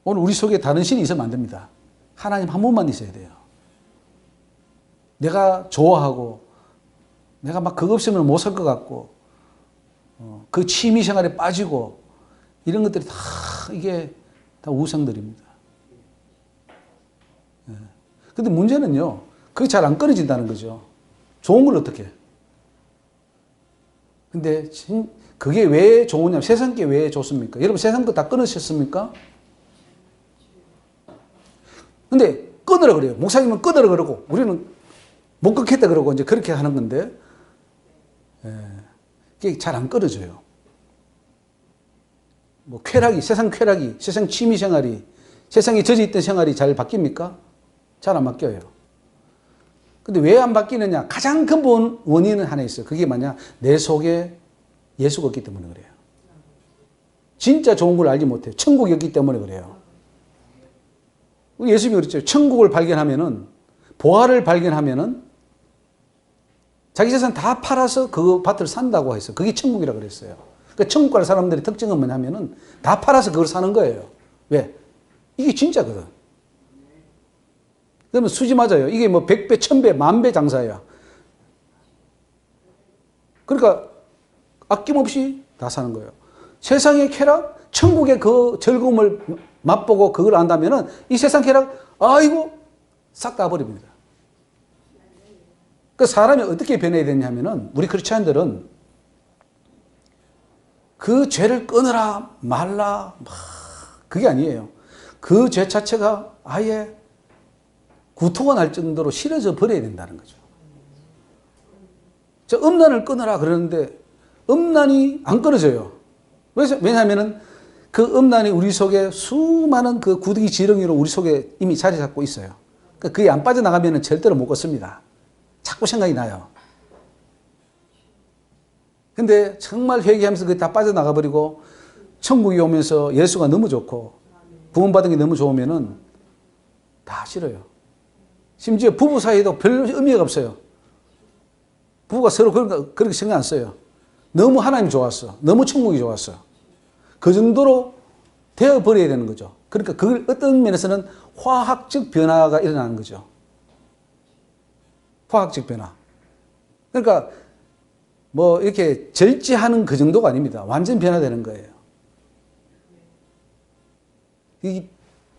오늘 우리 속에 다른 신이 있으면 안 됩니다. 하나님 한 분만 있어야 돼요. 내가 좋아하고 내가 막 그거 없으면 못 살 것 같고 그 취미 생활에 빠지고 이런 것들이 다 이게 다 우상들입니다. 근데 문제는요, 그게 잘 안 끊어진다는 거죠. 좋은 걸 어떻게 해? 근데 그게 왜 좋으냐면 세상 게 왜 좋습니까? 여러분 세상 거 다 끊으셨습니까? 근데 끊으라 그래요. 목사님은 끊으라 그러고 우리는 못 끊겠다 그러고 이제 그렇게 하는 건데 이게 잘 안 끊어져요. 뭐 쾌락이, 세상 쾌락이, 세상 취미 생활이, 세상에 젖어 있던 생활이 잘 바뀝니까? 잘 안 바뀌어요. 근데 왜 안 바뀌느냐? 가장 근본 원인은 하나 있어요. 그게 뭐냐? 내 속에 예수가 없기 때문에 그래요. 진짜 좋은 걸 알지 못해요. 천국이 없기 때문에 그래요. 예수님이 그랬죠. 천국을 발견하면은, 보화를 발견하면은 자기 재산 다 팔아서 그 밭을 산다고 했어요. 그게 천국이라고 그랬어요. 그러니까 천국 갈 사람들의 특징은 뭐냐면은 다 팔아서 그걸 사는 거예요. 왜? 이게 진짜거든. 그러면 수지 맞아요. 이게 뭐 100배, 1000배, 10,000배 장사야. 그러니까 아낌없이 다 사는 거예요. 세상의 쾌락, 천국의 그 즐거움을 맛보고 그걸 안다면은 이 세상 쾌락, 아이고, 싹 다 버립니다. 그 사람이 어떻게 변해야 되냐면은 우리 크리스찬들은 그 죄를 끊으라 말라 그게 아니에요. 그 죄 자체가 아예 구토가 날 정도로 싫어져 버려야 된다는 거죠. 저 음란을 끊으라 그러는데 음란이 안 끊어져요. 왜냐하면은 그 음란이 우리 속에 수많은 그 구더기 지렁이로 우리 속에 이미 자리 잡고 있어요. 그러니까 그게 안 빠져나가면은 절대로 못 걷습니다. 자꾸 생각이 나요. 근데 정말 회개하면서 그게 다 빠져나가 버리고 천국이 오면서 예수가 너무 좋고 구원받은 게 너무 좋으면은 다 싫어요. 심지어 부부 사이도 별 의미가 없어요. 부부가 서로 그렇게 신경 안 써요. 너무 하나님이 좋았어. 너무 천국이 좋았어. 그 정도로 되어버려야 되는 거죠. 그러니까 그걸 어떤 면에서는 화학적 변화가 일어나는 거죠. 화학적 변화. 그러니까 뭐 이렇게 절제하는 그 정도가 아닙니다. 완전 변화되는 거예요.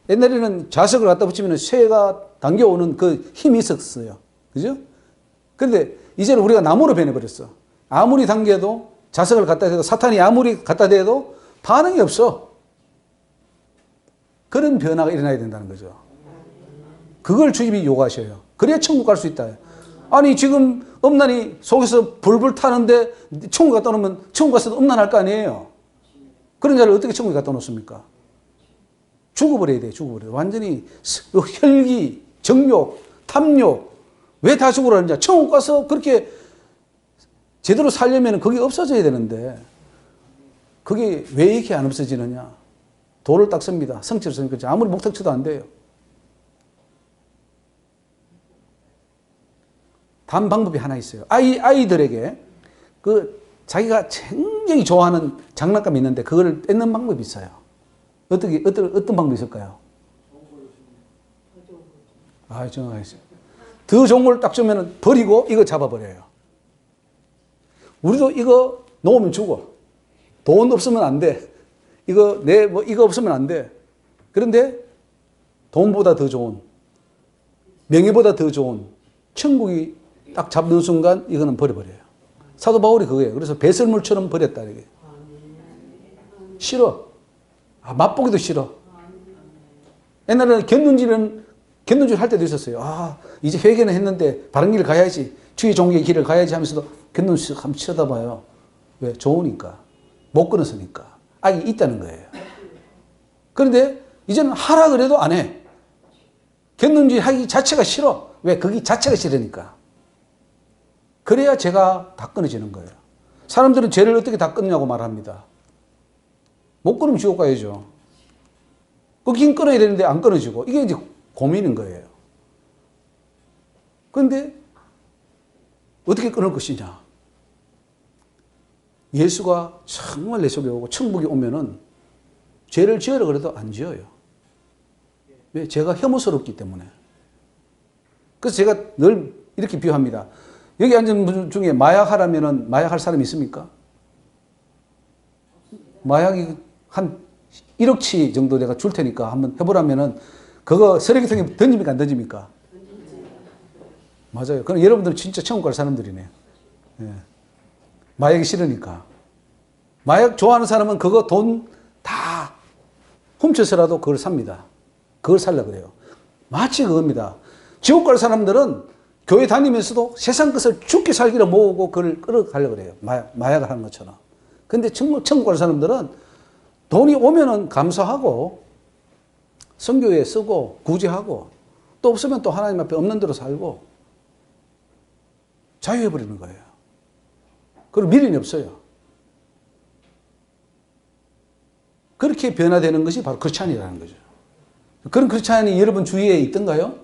옛날에는 자석을 갖다 붙이면 쇠가 당겨오는 그 힘이 있었어요. 그죠? 그런데 이제는 우리가 나무로 변해버렸어. 아무리 당겨도 자석을 갖다 대도 사탄이 아무리 갖다 대도 반응이 없어. 그런 변화가 일어나야 된다는 거죠. 그걸 주님이 요구하셔요. 그래야 천국 갈 수 있다. 아니 지금 음란이 속에서 불불 타는데 천국 갖다 놓으면 천국 가서도 음란할 거 아니에요. 그런 자를 어떻게 천국에 갖다 놓습니까? 죽어버려야 돼요. 죽어버려요. 완전히 혈기, 정욕, 탐욕 왜 다 죽으라느냐. 천국 가서 그렇게 제대로 살려면 그게 없어져야 되는데 그게 왜 이렇게 안 없어지느냐. 돌을 닦습니다. 성취를 쓰니까 아무리 목탁 쳐도 안 돼요. 단 방법이 하나 있어요. 아이들에게 그 자기가 굉장히 좋아하는 장난감이 있는데 그거를 뺏는 방법이 있어요. 어떤 방법이 있을까요? 정확하겠어요. 더 좋은 걸 딱 주면 버리고 이거 잡아버려요. 우리도 이거 놓으면 죽어. 돈 없으면 안 돼. 이거 없으면 안 돼. 그런데 돈보다 더 좋은, 명예보다 더 좋은 천국이 딱 잡는 순간 이거는 버려버려요. 사도 바울이 그거예요. 그래서 배설물처럼 버렸다. 이게. 싫어. 맛보기도 싫어. 옛날에는 견눈질 할 때도 있었어요. 이제 회개는 했는데 바른 길을 가야지. 주의 종의 길을 가야지 하면서도 견눈질 한번 쳐다봐요. 왜? 좋으니까. 못 끊었으니까. 악이 있다는 거예요. 그런데 이제는 하라 그래도 안 해. 견눈질 하기 자체가 싫어. 왜? 거기 자체가 싫으니까. 그래야 죄가 다 끊어지는 거예요. 사람들은 죄를 어떻게 다 끊냐고 말합니다. 못 끊으면 지옥 가야죠. 끊긴 끊어야 되는데 안 끊어지고 이게 이제 고민인 거예요. 그런데 어떻게 끊을 것이냐. 예수가 정말 내 속에 오고 천국에 오면은 죄를 지으라 그래도 안 지어요. 왜? 제가 혐오스럽기 때문에. 그래서 제가 늘 이렇게 비유합니다. 여기 앉은 분 중에 마약하라면은 마약할 사람이 있습니까? 마약이 한 1억치 정도 내가 줄 테니까 한번 해보라면은 그거 쓰레기통에 던집니까 안 던집니까? 맞아요. 그럼 여러분들은 진짜 천국 갈 사람들이네. 예. 마약이 싫으니까. 마약 좋아하는 사람은 그거 돈 다 훔쳐서라도 그걸 삽니다. 그걸 살려고 그래요. 마치 그겁니다. 지옥 갈 사람들은 교회 다니면서도 세상 것을 죽게 살기로 모으고 그걸 끌어가려고 그래요. 마약을 하는 것처럼. 근데 천국 갈 사람들은 돈이 오면은 감사하고 선교에 쓰고 구제하고 또 없으면 또 하나님 앞에 없는 대로 살고 자유해버리는 거예요. 그리고 미련이 없어요. 그렇게 변화되는 것이 바로 크리스찬이라는 거죠. 그런 크리스찬이 여러분 주위에 있던가요?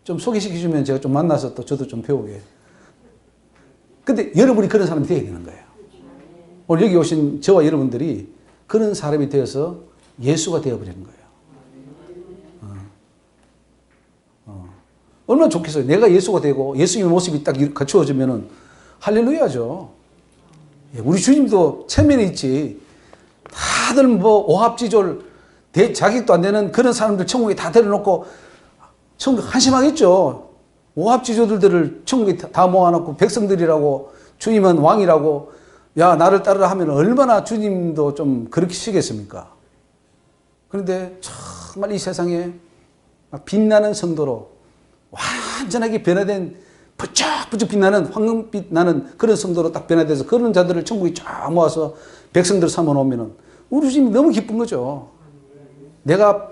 좀 소개시켜주면 제가 좀 만나서 또 저도 좀 배우게. 근데 여러분이 그런 사람이 되어야 되는 거예요. 오늘 여기 오신 저와 여러분들이 그런 사람이 되어서 예수가 되어버리는 거예요. 얼마나 좋겠어요. 내가 예수가 되고 예수님의 모습이 딱 갖추어지면은 할렐루야죠. 우리 주님도 체면이 있지. 다들 뭐 오합지졸 자격도 안 되는 그런 사람들 천국에 다 데려놓고 천국 한심하겠죠. 오합지졸들을 천국에 다 모아놓고 백성들이라고 주님은 왕이라고 야 나를 따르라 하면 얼마나 주님도 좀 그렇게 시겠습니까? 그런데 정말 이 세상에 빛나는 성도로 완전하게 변화된 부쩍부쩍 빛나는 황금빛 나는 그런 성도로 딱 변화돼서 그런 자들을 천국에 쫙 모아서 백성들 삼아놓으면 우리 주님이 너무 기쁜 거죠. 내가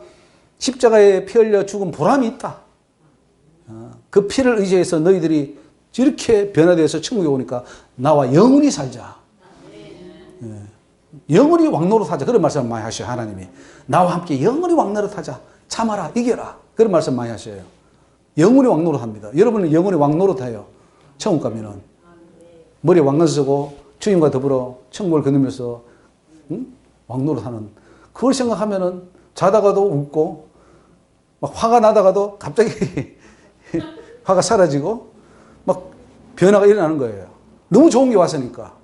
십자가에 피 흘려 죽은 보람이 있다. 그 피를 의지해서 너희들이 이렇게 변화되어서 천국에 오니까 나와 영원히 살자. 영원히 왕노릇하자. 그런 말씀 많이 하셔요. 하나님이. 나와 함께 영원히 왕노릇하자. 참아라. 이겨라. 그런 말씀 많이 하셔요. 영원히 왕노릇합니다. 여러분은 영원히 왕노릇해요. 천국 가면은. 머리에 왕관 쓰고 주님과 더불어 천국을 거느면서 왕노릇하는 그걸 생각하면은 자다가도 웃고 막 화가 나다가도 갑자기 화가 사라지고 막 변화가 일어나는 거예요. 너무 좋은 게 왔으니까.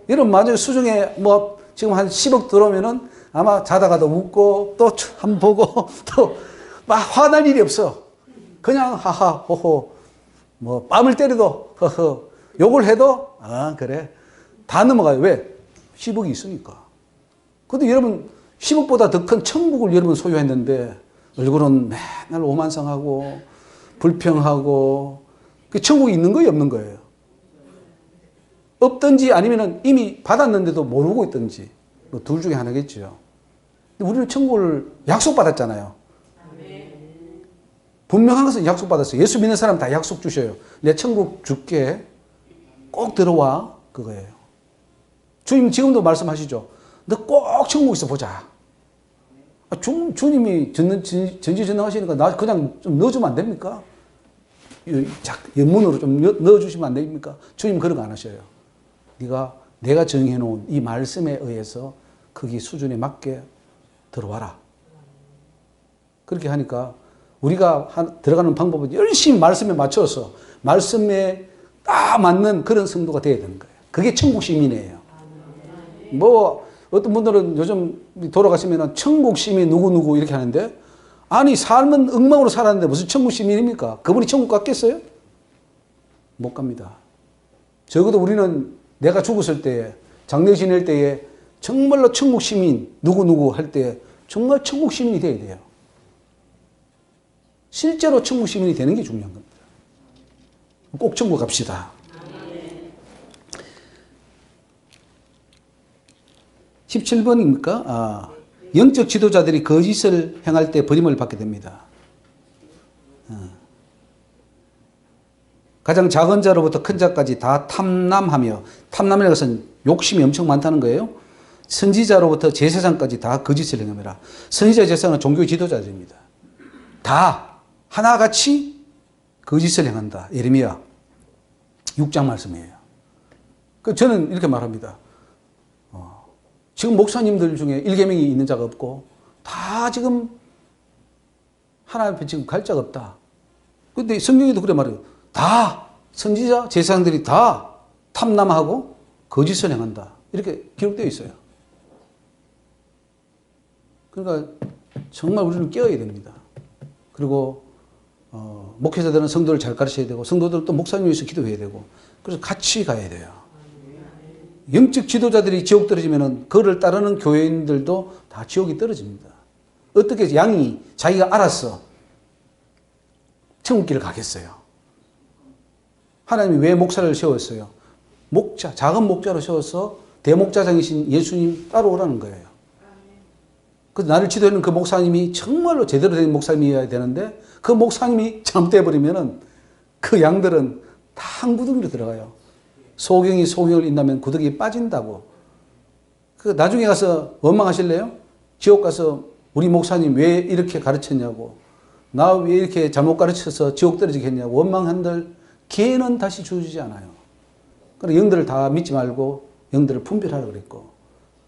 여러분 만약에 수중에 뭐 지금 한 10억 들어오면은 아마 자다가도 웃고 또 한 번 보고 또 막 화날 일이 없어. 그냥 하하 호호 뭐 뺨을 때려도 허허 욕을 해도 아 그래 다 넘어가요. 왜? 10억이 있으니까. 근데 여러분 10억보다 더 큰 천국을 여러분 소유했는데 얼굴은 맨날 오만상하고 불평하고 그 천국이 있는 거예요 없는 거예요? 없든지 아니면 이미 받았는데도 모르고 있든지 뭐 둘 중에 하나겠죠. 근데 우리는 천국을 약속받았잖아요. 분명한 것은 약속받았어요. 예수 믿는 사람 다 약속 주셔요. 내 천국 줄게. 꼭 들어와. 그거예요. 주님 지금도 말씀하시죠. 너 꼭 천국에서 보자. 주님이 전지전능하시니까 나 그냥 좀 넣어주면 안 됩니까? 연문으로 좀 넣어주시면 안 됩니까? 주님 그런 거 안 하셔요. 내가 정해놓은 이 말씀에 의해서 거기 수준에 맞게 들어와라. 그렇게 하니까 우리가 들어가는 방법은 열심히 말씀에 맞춰서 말씀에 딱 맞는 그런 성도가 되어야 되는 거예요. 그게 천국 시민이에요. 뭐 어떤 분들은 요즘 돌아가시면 천국 시민 누구누구 이렇게 하는데 아니 삶은 엉망으로 살았는데 무슨 천국 시민입니까? 그분이 천국 갔겠어요? 못 갑니다. 적어도 우리는 내가 죽었을 때에 장례 지낼 때에 정말로 천국 시민 누구누구 할 때 정말 천국 시민이 돼야 돼요. 실제로 천국 시민이 되는 게 중요한 겁니다. 꼭 천국 갑시다. 17번입니까? 영적 지도자들이 거짓을 행할 때 버림을 받게 됩니다. 가장 작은 자로부터 큰 자까지 다 탐남하며, 탐남이라는 것은 욕심이 엄청 많다는 거예요. 선지자로부터 제사장까지 다 거짓을 행합니다. 선지자 제사장은 종교 지도자들입니다. 다 하나같이 거짓을 행한다. 예레미야 6장 말씀이에요. 저는 이렇게 말합니다. 지금 목사님들 중에 일계명이 있는 자가 없고 다 지금 하나님 앞에 지금 갈 자가 없다. 근데 성경에도 그래 말해요. 다 선지자, 제사장들이 다 탐남하고 거짓을 행한다. 이렇게 기록되어 있어요. 그러니까 정말 우리는 깨어야 됩니다. 그리고 목회자들은 성도를 잘 가르쳐야 되고 성도들도 목사님 위해서 기도해야 되고 그래서 같이 가야 돼요. 영적 지도자들이 지옥 떨어지면은 그를 따르는 교회인들도 다 지옥이 떨어집니다. 어떻게 양이 자기가 알아서 천국길을 가겠어요? 하나님이 왜 목사를 세웠어요? 목자, 작은 목자로 세워서 대목자장이신 예수님 따라오라는 거예요. 그래서 나를 지도하는 그 목사님이 정말로 제대로 된 목사님이어야 되는데 그 목사님이 잘못돼버리면은 그 양들은 다 한 구덩이로 들어가요. 소경이 소경을 잇나면 구덩이에 빠진다고. 그 나중에 가서 원망하실래요? 지옥 가서 우리 목사님 왜 이렇게 가르쳤냐고. 나 왜 이렇게 잘못 가르쳐서 지옥 떨어지게 했냐고. 원망한들 기회는 다시 주어지지 않아요. 그래서 영들을 다 믿지 말고 영들을 분별하라 그랬고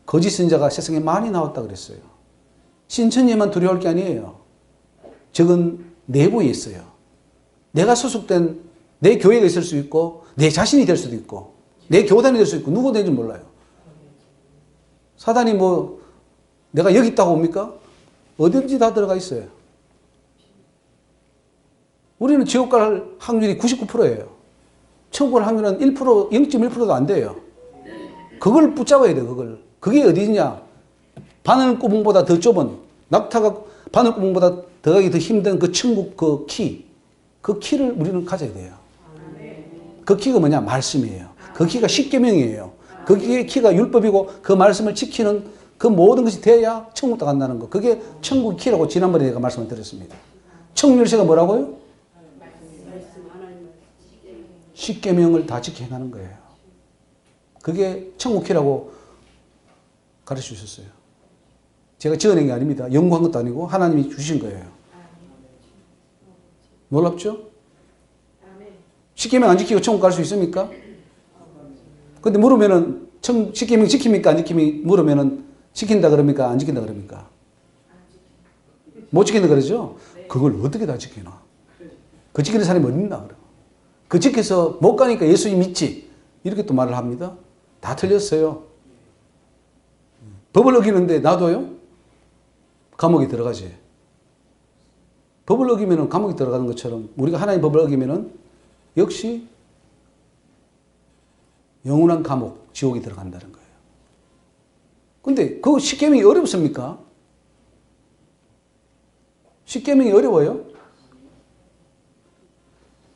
거짓 선자가 세상에 많이 나왔다 그랬어요. 신천지에만 두려워할 게 아니에요. 적은 내부에 있어요. 내가 소속된 내 교회가 있을 수 있고 내 자신이 될 수도 있고 내 교단이 될 수 있고 누구 되는지 몰라요. 사단이 뭐 내가 여기 있다고 옵니까? 어딘지 다 들어가 있어요. 우리는 지옥 갈 확률이 99%예요. 천국 갈 확률은 1%, 0.1%도 안 돼요. 그걸 붙잡아야 돼요. 그걸. 그게 어디냐? 바늘구멍보다 더 좁은 낙타가 바늘구멍보다 들어가기 더 힘든 그 천국 그 키. 그 키를 우리는 가져야 돼요. 그 키가 뭐냐? 말씀이에요. 그 키가 십계명이에요. 그 키가 율법이고 그 말씀을 지키는 그 모든 것이 돼야 천국도 간다는 거. 그게 천국 키라고 지난번에 제가 말씀을 드렸습니다. 천국 열쇠가 뭐라고요? 십계명을 다 지켜 행하는 거예요. 그게 천국 키라고 가르쳐 주셨어요. 제가 지어낸 게 아닙니다. 연구한 것도 아니고 하나님이 주신 거예요. 놀랍죠? 십계명 안 지키고 천국 갈 수 있습니까? 근데 물으면은 십계명 지킵니까? 안 지킵니까? 물으면은 지킨다 그럽니까? 안 지킨다 그럽니까? 못 지킨다 그러죠? 그걸 어떻게 다 지키나? 그 지키는 사람이 어디 있나? 그 지켜서 못 가니까 예수님 믿지. 이렇게 또 말을 합니다. 다 틀렸어요. 법을 어기는데 놔둬요? 감옥에 들어가지. 법을 어기면 감옥에 들어가는 것처럼 우리가 하나님 법을 어기면 역시 영원한 감옥, 지옥에 들어간다는 거예요. 근데 그 십계명이 어렵습니까? 십계명이 어려워요?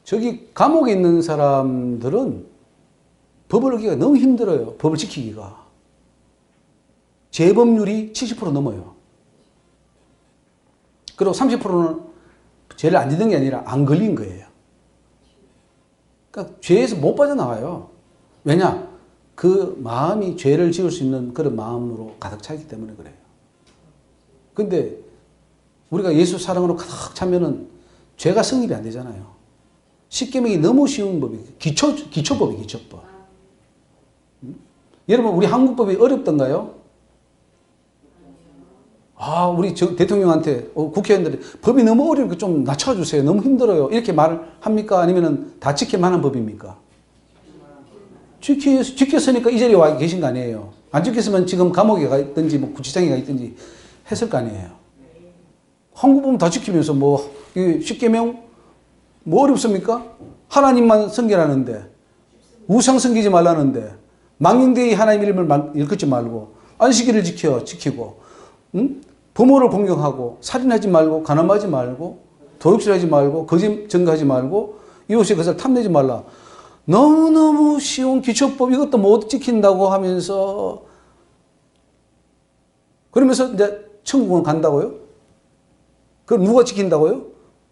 저기 감옥에 있는 사람들은 법을 어기가 너무 힘들어요. 법을 지키기가. 재범률이 70% 넘어요. 그리고 30%는 죄를 안 짓는 게 아니라 안 걸린 거예요. 그러니까 죄에서 못 빠져나와요. 왜냐? 그 마음이 죄를 지을 수 있는 그런 마음으로 가득 차있기 때문에 그래요. 근데 우리가 예수 사랑으로 가득 차면은 죄가 성립이 안 되잖아요. 십계명이 너무 쉬운 법이 기초법이 기초법. 여러분 우리 한국법이 어렵던가요? 아, 우리 대통령한테 국회의원들이 법이 너무 어려우니까 좀 낮춰주세요. 너무 힘들어요. 이렇게 말을 합니까? 아니면 다 지킬만한 법입니까? 지켰으니까 이 자리에 와 계신 거 아니에요. 안 지켰으면 지금 감옥에 가 있든지 뭐 구치장에 가 있든지 했을 거 아니에요. 한국법 다 지키면서 뭐 십계명 뭐 어렵습니까? 하나님만 섬기라는데 우상 섬기지 말라는데 망령되이 하나님 이름을 일컫지 말고 안식일을 지키고 응? 부모를 공경하고 살인하지 말고 간음하지 말고 도둑질하지 말고 거짓 증거하지 말고 이웃의 것을 탐내지 말라. 너무너무 쉬운 기초법 이것도 못 지킨다고 하면서 그러면서 이제 천국은 간다고요? 그럼 누가 지킨다고요?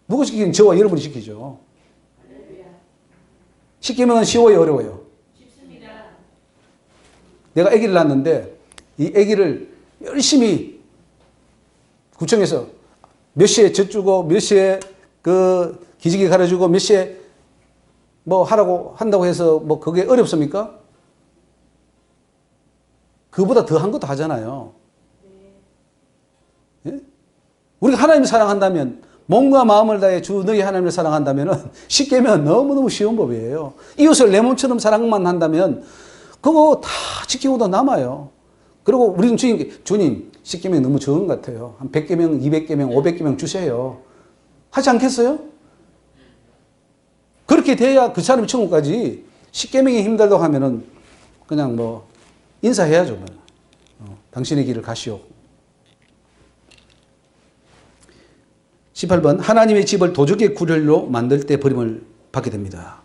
누가 지키긴 저와 여러분이 지키죠. 십계명은 쉬워요, 어려워요? 쉽습니다. 내가 아기를 낳았는데 이 아기를 열심히 구청에서 몇 시에 젖주고 몇 시에 그 기저귀 갈아주고 몇 시에 뭐 하라고 한다고 해서 뭐 그게 어렵습니까? 그보다 더 한 것도 하잖아요. 예? 우리가 하나님을 사랑한다면 몸과 마음을 다해 주 너희 하나님을 사랑한다면 십계명은 너무너무 쉬운 법이에요. 이웃을 내 몸처럼 사랑만 한다면 그거 다 지키고도 남아요. 그리고 우리는 주님 10계명 너무 적은 것 같아요. 한 100계명, 200계명, 500계명 주세요. 하지 않겠어요? 그렇게 돼야 그 사람이 천국 가지. 10계명이 힘들다고 하면은 그냥 뭐 인사해야죠. 당신의 길을 가시오. 18번 하나님의 집을 도적의 굴혈로 만들 때 버림을 받게 됩니다.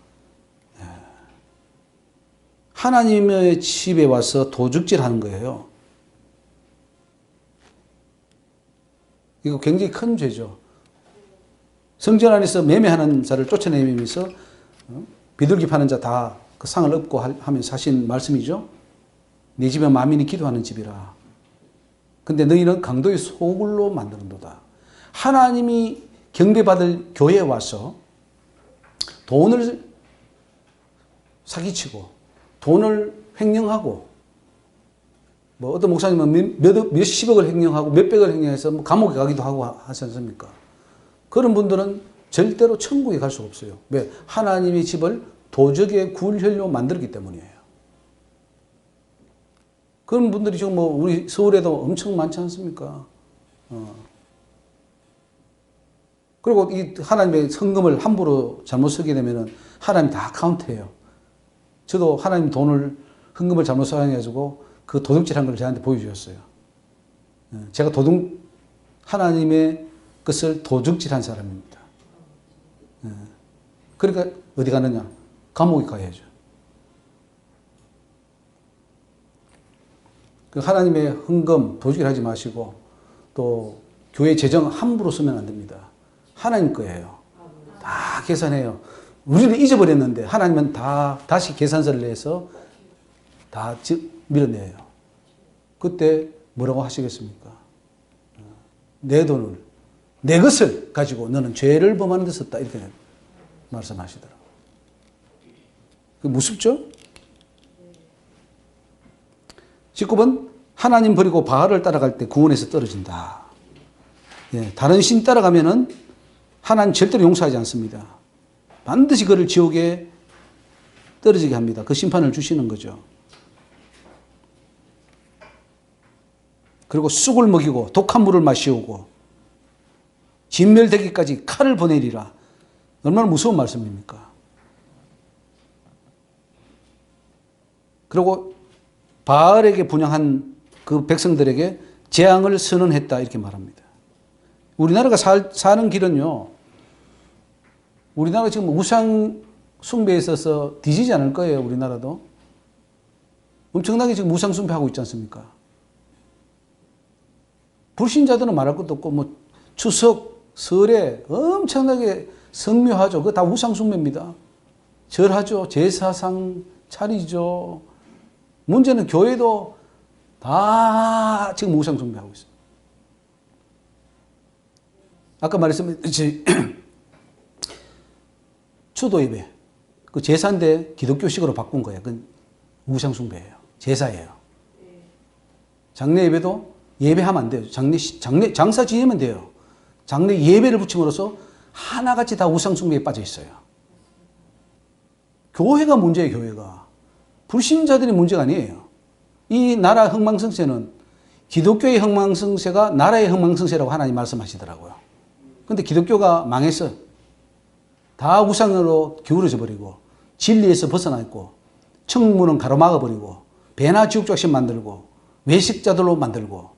하나님의 집에 와서 도둑질 하는 거예요. 이거 굉장히 큰 죄죠. 성전 안에서 매매하는 자를 쫓아내면서 비둘기 파는 자 다 그 상을 얻고 하면서 하신 말씀이죠. 내 집에 만민이 기도하는 집이라. 근데 너희는 강도의 소굴로 만드는도다. 하나님이 경배받을 교회에 와서 돈을 사기치고 돈을 횡령하고 뭐 어떤 목사님은 몇십억을 횡령하고 몇백을 횡령해서 뭐 감옥에 가기도 하고 하지 않습니까? 그런 분들은 절대로 천국에 갈 수가 없어요. 왜? 하나님의 집을 도적의 굴혈로 만들기 때문이에요. 그런 분들이 지금 뭐 우리 서울에도 엄청 많지 않습니까? 그리고 이 하나님의 성금을 함부로 잘못 쓰게 되면은 하나님 다 카운트해요. 저도 하나님 돈을 헌금을 잘못 사용해가지고 그 도둑질한 걸 저한테 보여주셨어요. 제가 하나님의 것을 도둑질한 사람입니다. 그러니까 어디 가느냐? 감옥에 가야죠. 그 하나님의 헌금 도둑질하지 마시고 또 교회 재정 함부로 쓰면 안 됩니다. 하나님 거예요. 다 계산해요. 우리는 잊어버렸는데 하나님은 다 다시 계산서를 내서 다 밀어내요. 그때 뭐라고 하시겠습니까? 내 돈을, 내 것을 가지고 너는 죄를 범하는 데 썼다. 이렇게 말씀하시더라고요. 무섭죠? 19번 하나님 버리고 바알을 따라갈 때 구원에서 떨어진다. 예, 다른 신 따라가면은 하나님 절대로 용서하지 않습니다. 반드시 그를 지옥에 떨어지게 합니다. 그 심판을 주시는 거죠. 그리고 쑥을 먹이고 독한 물을 마시우고 진멸되기까지 칼을 보내리라. 얼마나 무서운 말씀입니까? 그리고 바알에게 분향한 그 백성들에게 재앙을 선언했다 이렇게 말합니다. 우리나라가 사는 길은요. 우리나라가 지금 우상 숭배에 있어서 뒤지지 않을 거예요. 우리나라도. 엄청나게 지금 우상 숭배하고 있지 않습니까? 불신자들은 말할 것도 없고 뭐 추석, 설에 엄청나게 성묘하죠. 그거 다 우상 숭배입니다. 절하죠. 제사상 차리죠. 문제는 교회도 다 지금 우상 숭배하고 있어요. 아까 말했듯이 추도 예배, 그 제사인데 기독교식으로 바꾼 거예요. 그건 우상 숭배예요. 제사예요. 장례 예배도 예배하면 안 돼요. 장사 지내면 돼요. 장례 예배를 붙임으로써 하나같이 다 우상 숭배에 빠져 있어요. 교회가 문제예요. 교회가. 불신자들이 문제가 아니에요. 이 나라 흥망성쇠는 기독교의 흥망성쇠가 나라의 흥망성쇠라고 하나님 말씀하시더라고요. 그런데 기독교가 망했어요. 다 우상으로 기울어져 버리고 진리에서 벗어나 있고 청문은 가로막아 버리고 배나 지옥작신 만들고 외식자들로 만들고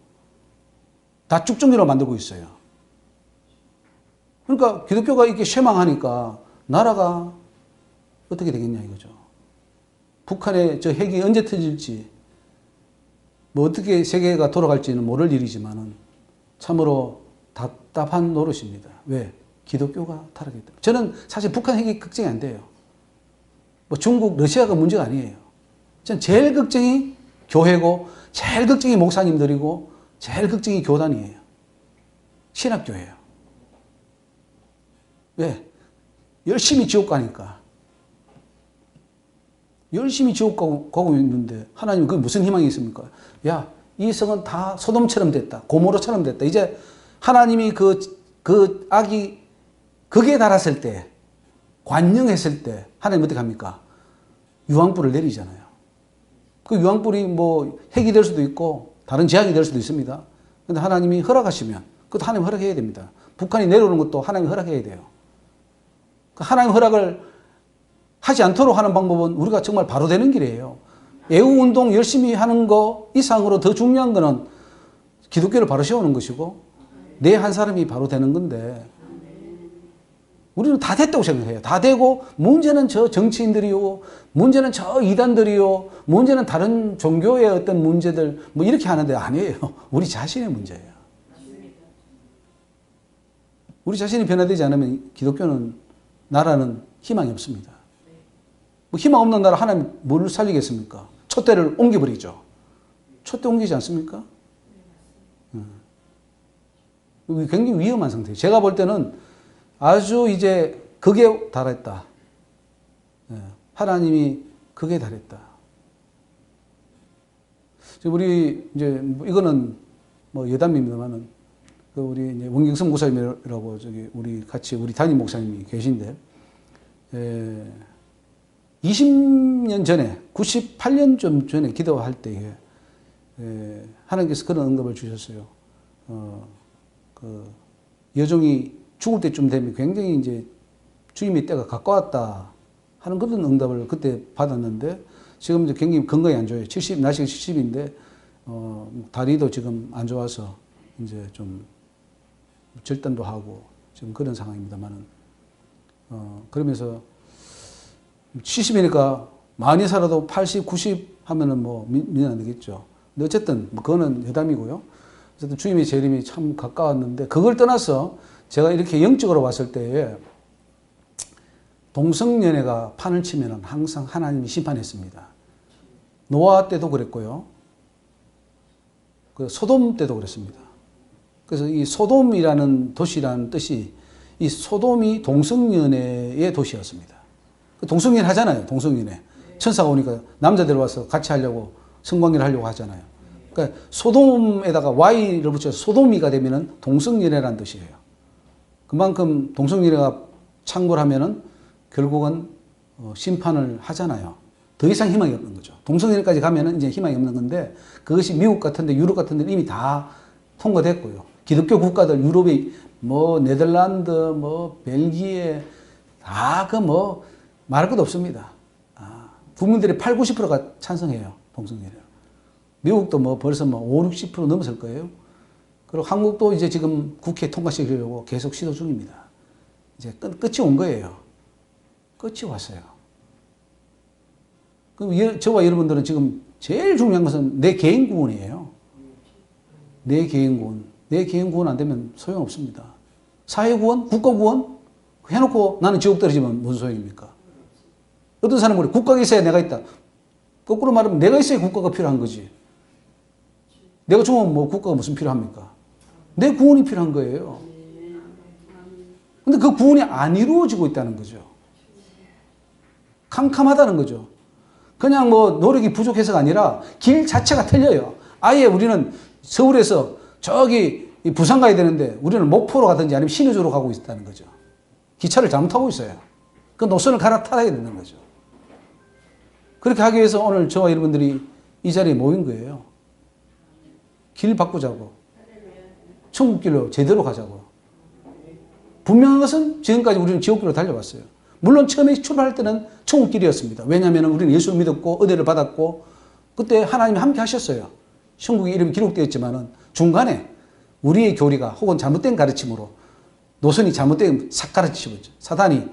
다 쭉정이로 만들고 있어요. 그러니까 기독교가 이렇게 쇠망하니까 나라가 어떻게 되겠냐 이거죠. 북한의 저 핵이 언제 터질지 뭐 어떻게 세계가 돌아갈지는 모를 일이지만은 참으로 답답한 노릇입니다. 왜? 기독교가 타락했기 때문에. 저는 사실 북한 핵이 걱정이 안 돼요. 뭐 중국, 러시아가 문제가 아니에요. 전 제일 걱정이 교회고 제일 걱정이 목사님들이고 제일 걱정이 교단이에요. 신학교예요. 왜? 열심히 지옥 가니까. 열심히 지옥 가고 있는데 하나님 그게 무슨 희망이 있습니까? 야, 이 성은 다 소돔처럼 됐다. 고모로처럼 됐다. 이제 하나님이 그 악이 극에 달았을 때, 관영했을 때 하나님 어떻게 합니까? 유황불을 내리잖아요. 그 유황불이 뭐 핵이 될 수도 있고 다른 제약이 될 수도 있습니다. 근데 하나님이 허락하시면 그것도 하나님 허락해야 됩니다. 북한이 내려오는 것도 하나님 허락해야 돼요. 그 하나님 허락을 하지 않도록 하는 방법은 우리가 정말 바로 되는 길이에요. 애국운동 열심히 하는 거 이상으로 더 중요한 거는 기독교를 바로 세우는 것이고 내 한 사람이 바로 되는 건데 우리는 다 됐다고 생각해요. 다 되고 문제는 저 정치인들이요. 문제는 저 이단들이요. 문제는 다른 종교의 어떤 문제들 뭐 이렇게 하는데 아니에요. 우리 자신의 문제예요. 우리 자신이 변화되지 않으면 기독교는 나라는 희망이 없습니다. 뭐 희망 없는 나라 하나님 뭘 살리겠습니까? 촛대를 옮겨버리죠. 촛대 옮기지 않습니까? 굉장히 위험한 상태예요. 제가 볼 때는 아주 이제 극에 달했다. 하나님이 극에 달했다. 우리 이제 이거는 뭐 여담입니다만은 그 우리 이제 원경선 목사님이라고 저기 우리 같이 우리 담임 목사님이 계신데 20년 전에 98년 좀 전에 기도할 때에 하나님께서 그런 응답을 주셨어요. 그 여종이 죽을 때쯤 되면 굉장히 이제 주님의 때가 가까웠다 하는 그런 응답을 그때 받았는데 지금 이제 굉장히 건강이 안 좋아요. 나이가 70인데 다리도 지금 안 좋아서 이제 좀 절단도 하고 지금 그런 상황입니다만은 그러면서 70이니까 많이 살아도 80, 90 하면은 뭐 미련 안 되겠죠. 근데 어쨌든 뭐 그거는 여담이고요. 어쨌든 주님의 재림이 참 가까웠는데 그걸 떠나서 제가 이렇게 영적으로 봤을 때에 동성연애가 판을 치면은 항상 하나님이 심판했습니다. 노아 때도 그랬고요. 그 소돔 때도 그랬습니다. 그래서 이 소돔이라는 도시라는 뜻이 이 소돔이 동성연애의 도시였습니다. 동성연애 하잖아요. 동성연애. 천사가 오니까 남자들 와서 같이 하려고 성관계를 하려고 하잖아요. 그러니까 소돔에다가 Y를 붙여서 소돔이가 되면은 동성연애라는 뜻이에요. 그만큼 동성연애가 창궐하면은 결국은 심판을 하잖아요. 더 이상 희망이 없는 거죠. 동성연애까지 가면은 이제 희망이 없는 건데 그것이 미국 같은데 유럽 같은데 이미 다 통과됐고요. 기독교 국가들 유럽의 뭐 네덜란드 뭐 벨기에 다 그 뭐 말할 것도 없습니다. 국민들의 8, 90%가 찬성해요. 동성연애. 미국도 뭐 벌써 뭐 5, 60% 넘었을 거예요. 그리고 한국도 이제 지금 국회에 통과시키려고 계속 시도 중입니다. 이제 끝이 온 거예요. 끝이 왔어요. 그럼 저와 여러분들은 지금 제일 중요한 것은 내 개인 구원이에요. 내 개인 구원. 내 개인 구원 안 되면 소용없습니다. 사회 구원, 국가 구원 해놓고 나는 지옥 떨어지면 무슨 소용입니까? 어떤 사람은 그래. 국가가 있어야 내가 있다. 거꾸로 말하면 내가 있어야 국가가 필요한 거지. 내가 죽으면 뭐 국가가 무슨 필요합니까? 내 구원이 필요한 거예요. 근데 그 구원이 안 이루어지고 있다는 거죠. 캄캄하다는 거죠. 그냥 뭐 노력이 부족해서가 아니라 길 자체가 틀려요. 아예 우리는 서울에서 저기 부산 가야 되는데 우리는 목포로 가든지 아니면 신의주로 가고 있다는 거죠. 기차를 잘못 타고 있어요. 그 노선을 갈아타야 되는 거죠. 그렇게 하기 위해서 오늘 저와 여러분들이 이 자리에 모인 거예요. 길 바꾸자고. 천국길로 제대로 가자고. 분명한 것은 지금까지 우리는 지옥길로 달려왔어요. 물론 처음에 출발할 때는 천국길이었습니다. 왜냐하면 우리는 예수를 믿었고 은혜를 받았고 그때 하나님이 함께 하셨어요. 천국의 이름이 기록되었지만은 중간에 우리의 교리가 혹은 잘못된 가르침으로 노선이 잘못된 가르침이죠. 사단이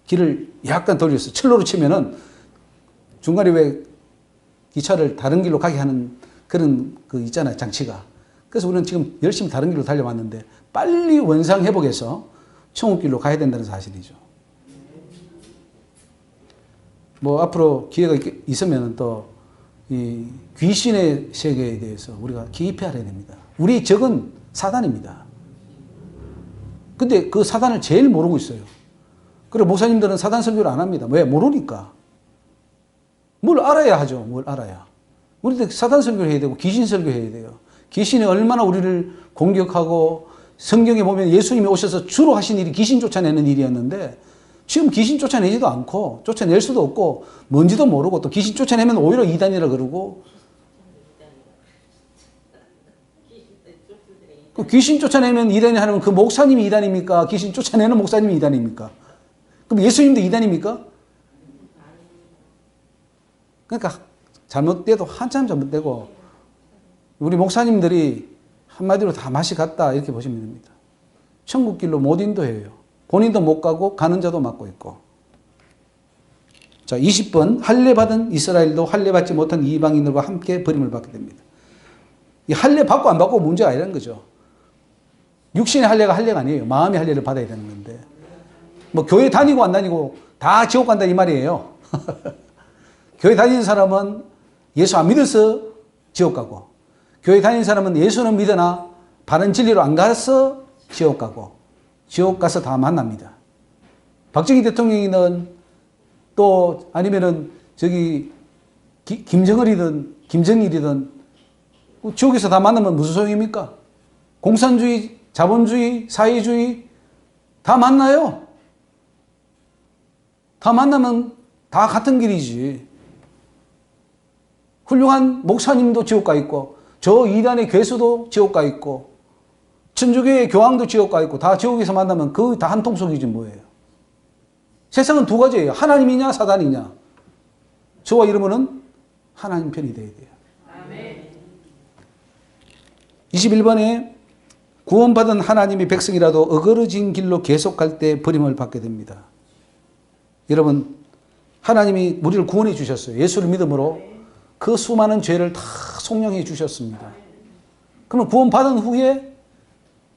길을 약간 돌려서 철로로 치면은 중간에 왜 기차를 다른 길로 가게 하는 그런 그 있잖아요. 장치가. 그래서 우리는 지금 열심히 다른 길로 달려왔는데 빨리 원상 회복해서 천국길로 가야 된다는 사실이죠. 뭐 앞으로 기회가 있으면 또 이 귀신의 세계에 대해서 우리가 깊이 알아야 됩니다. 우리 적은 사단입니다. 근데 그 사단을 제일 모르고 있어요. 그리고 목사님들은 사단 설교를 안 합니다. 왜? 모르니까. 뭘 알아야 하죠. 뭘 알아야. 우리도 사단 설교를 해야 되고 귀신 설교해야 돼요. 귀신이 얼마나 우리를 공격하고 성경에 보면 예수님이 오셔서 주로 하신 일이 귀신 쫓아내는 일이었는데 지금 귀신 쫓아내지도 않고 쫓아낼 수도 없고 뭔지도 모르고 또 귀신 쫓아내면 오히려 이단이라 그러고 그 귀신 쫓아내면 이단이 하면 그 목사님이 이단입니까? 귀신 쫓아내는 목사님이 이단입니까? 그럼 예수님도 이단입니까? 그러니까 잘못돼도 한참 잘못되고 우리 목사님들이 한마디로 다 맛이 갔다 이렇게 보시면 됩니다. 천국 길로 못 인도해요. 본인도 못 가고 가는 자도 맡고 있고. 자, 20번 할례받은 이스라엘도 할례받지 못한 이방인들과 함께 버림을 받게 됩니다. 이 할례 받고 안 받고 문제가 아니라는 거죠. 육신의 할례가 할례가 아니에요. 마음의 할례를 받아야 되는 건데. 뭐 교회 다니고 안 다니고 다 지옥 간다 이 말이에요. 교회 다니는 사람은 예수 안 믿어서 지옥 가고, 교회 다니는 사람은 예수는 믿으나 바른 진리로 안 가서 지옥 가고, 지옥 가서 다 만납니다. 박정희 대통령이든 또 아니면은 저기 김정은이든 김정일이든 지옥에서 다 만나면 무슨 소용입니까? 공산주의, 자본주의, 사회주의 다 만나요. 다 만나면 다 같은 길이지. 훌륭한 목사님도 지옥 가 있고, 저 이단의 괴수도 지옥 가 있고, 천주교의 교황도 지옥 가 있고, 다 지옥에서 만나면 그 다 한 통속이지 뭐예요. 세상은 두 가지예요. 하나님이냐 사단이냐. 저와 여러분은 하나님 편이 돼야 돼요. 아멘. 21번에 구원받은 하나님의 백성이라도 어그러진 길로 계속 갈 때 버림을 받게 됩니다. 여러분, 하나님이 우리를 구원해 주셨어요. 예수를 믿음으로 그 수많은 죄를 다 속량해 주셨습니다. 그러면 구원받은 후에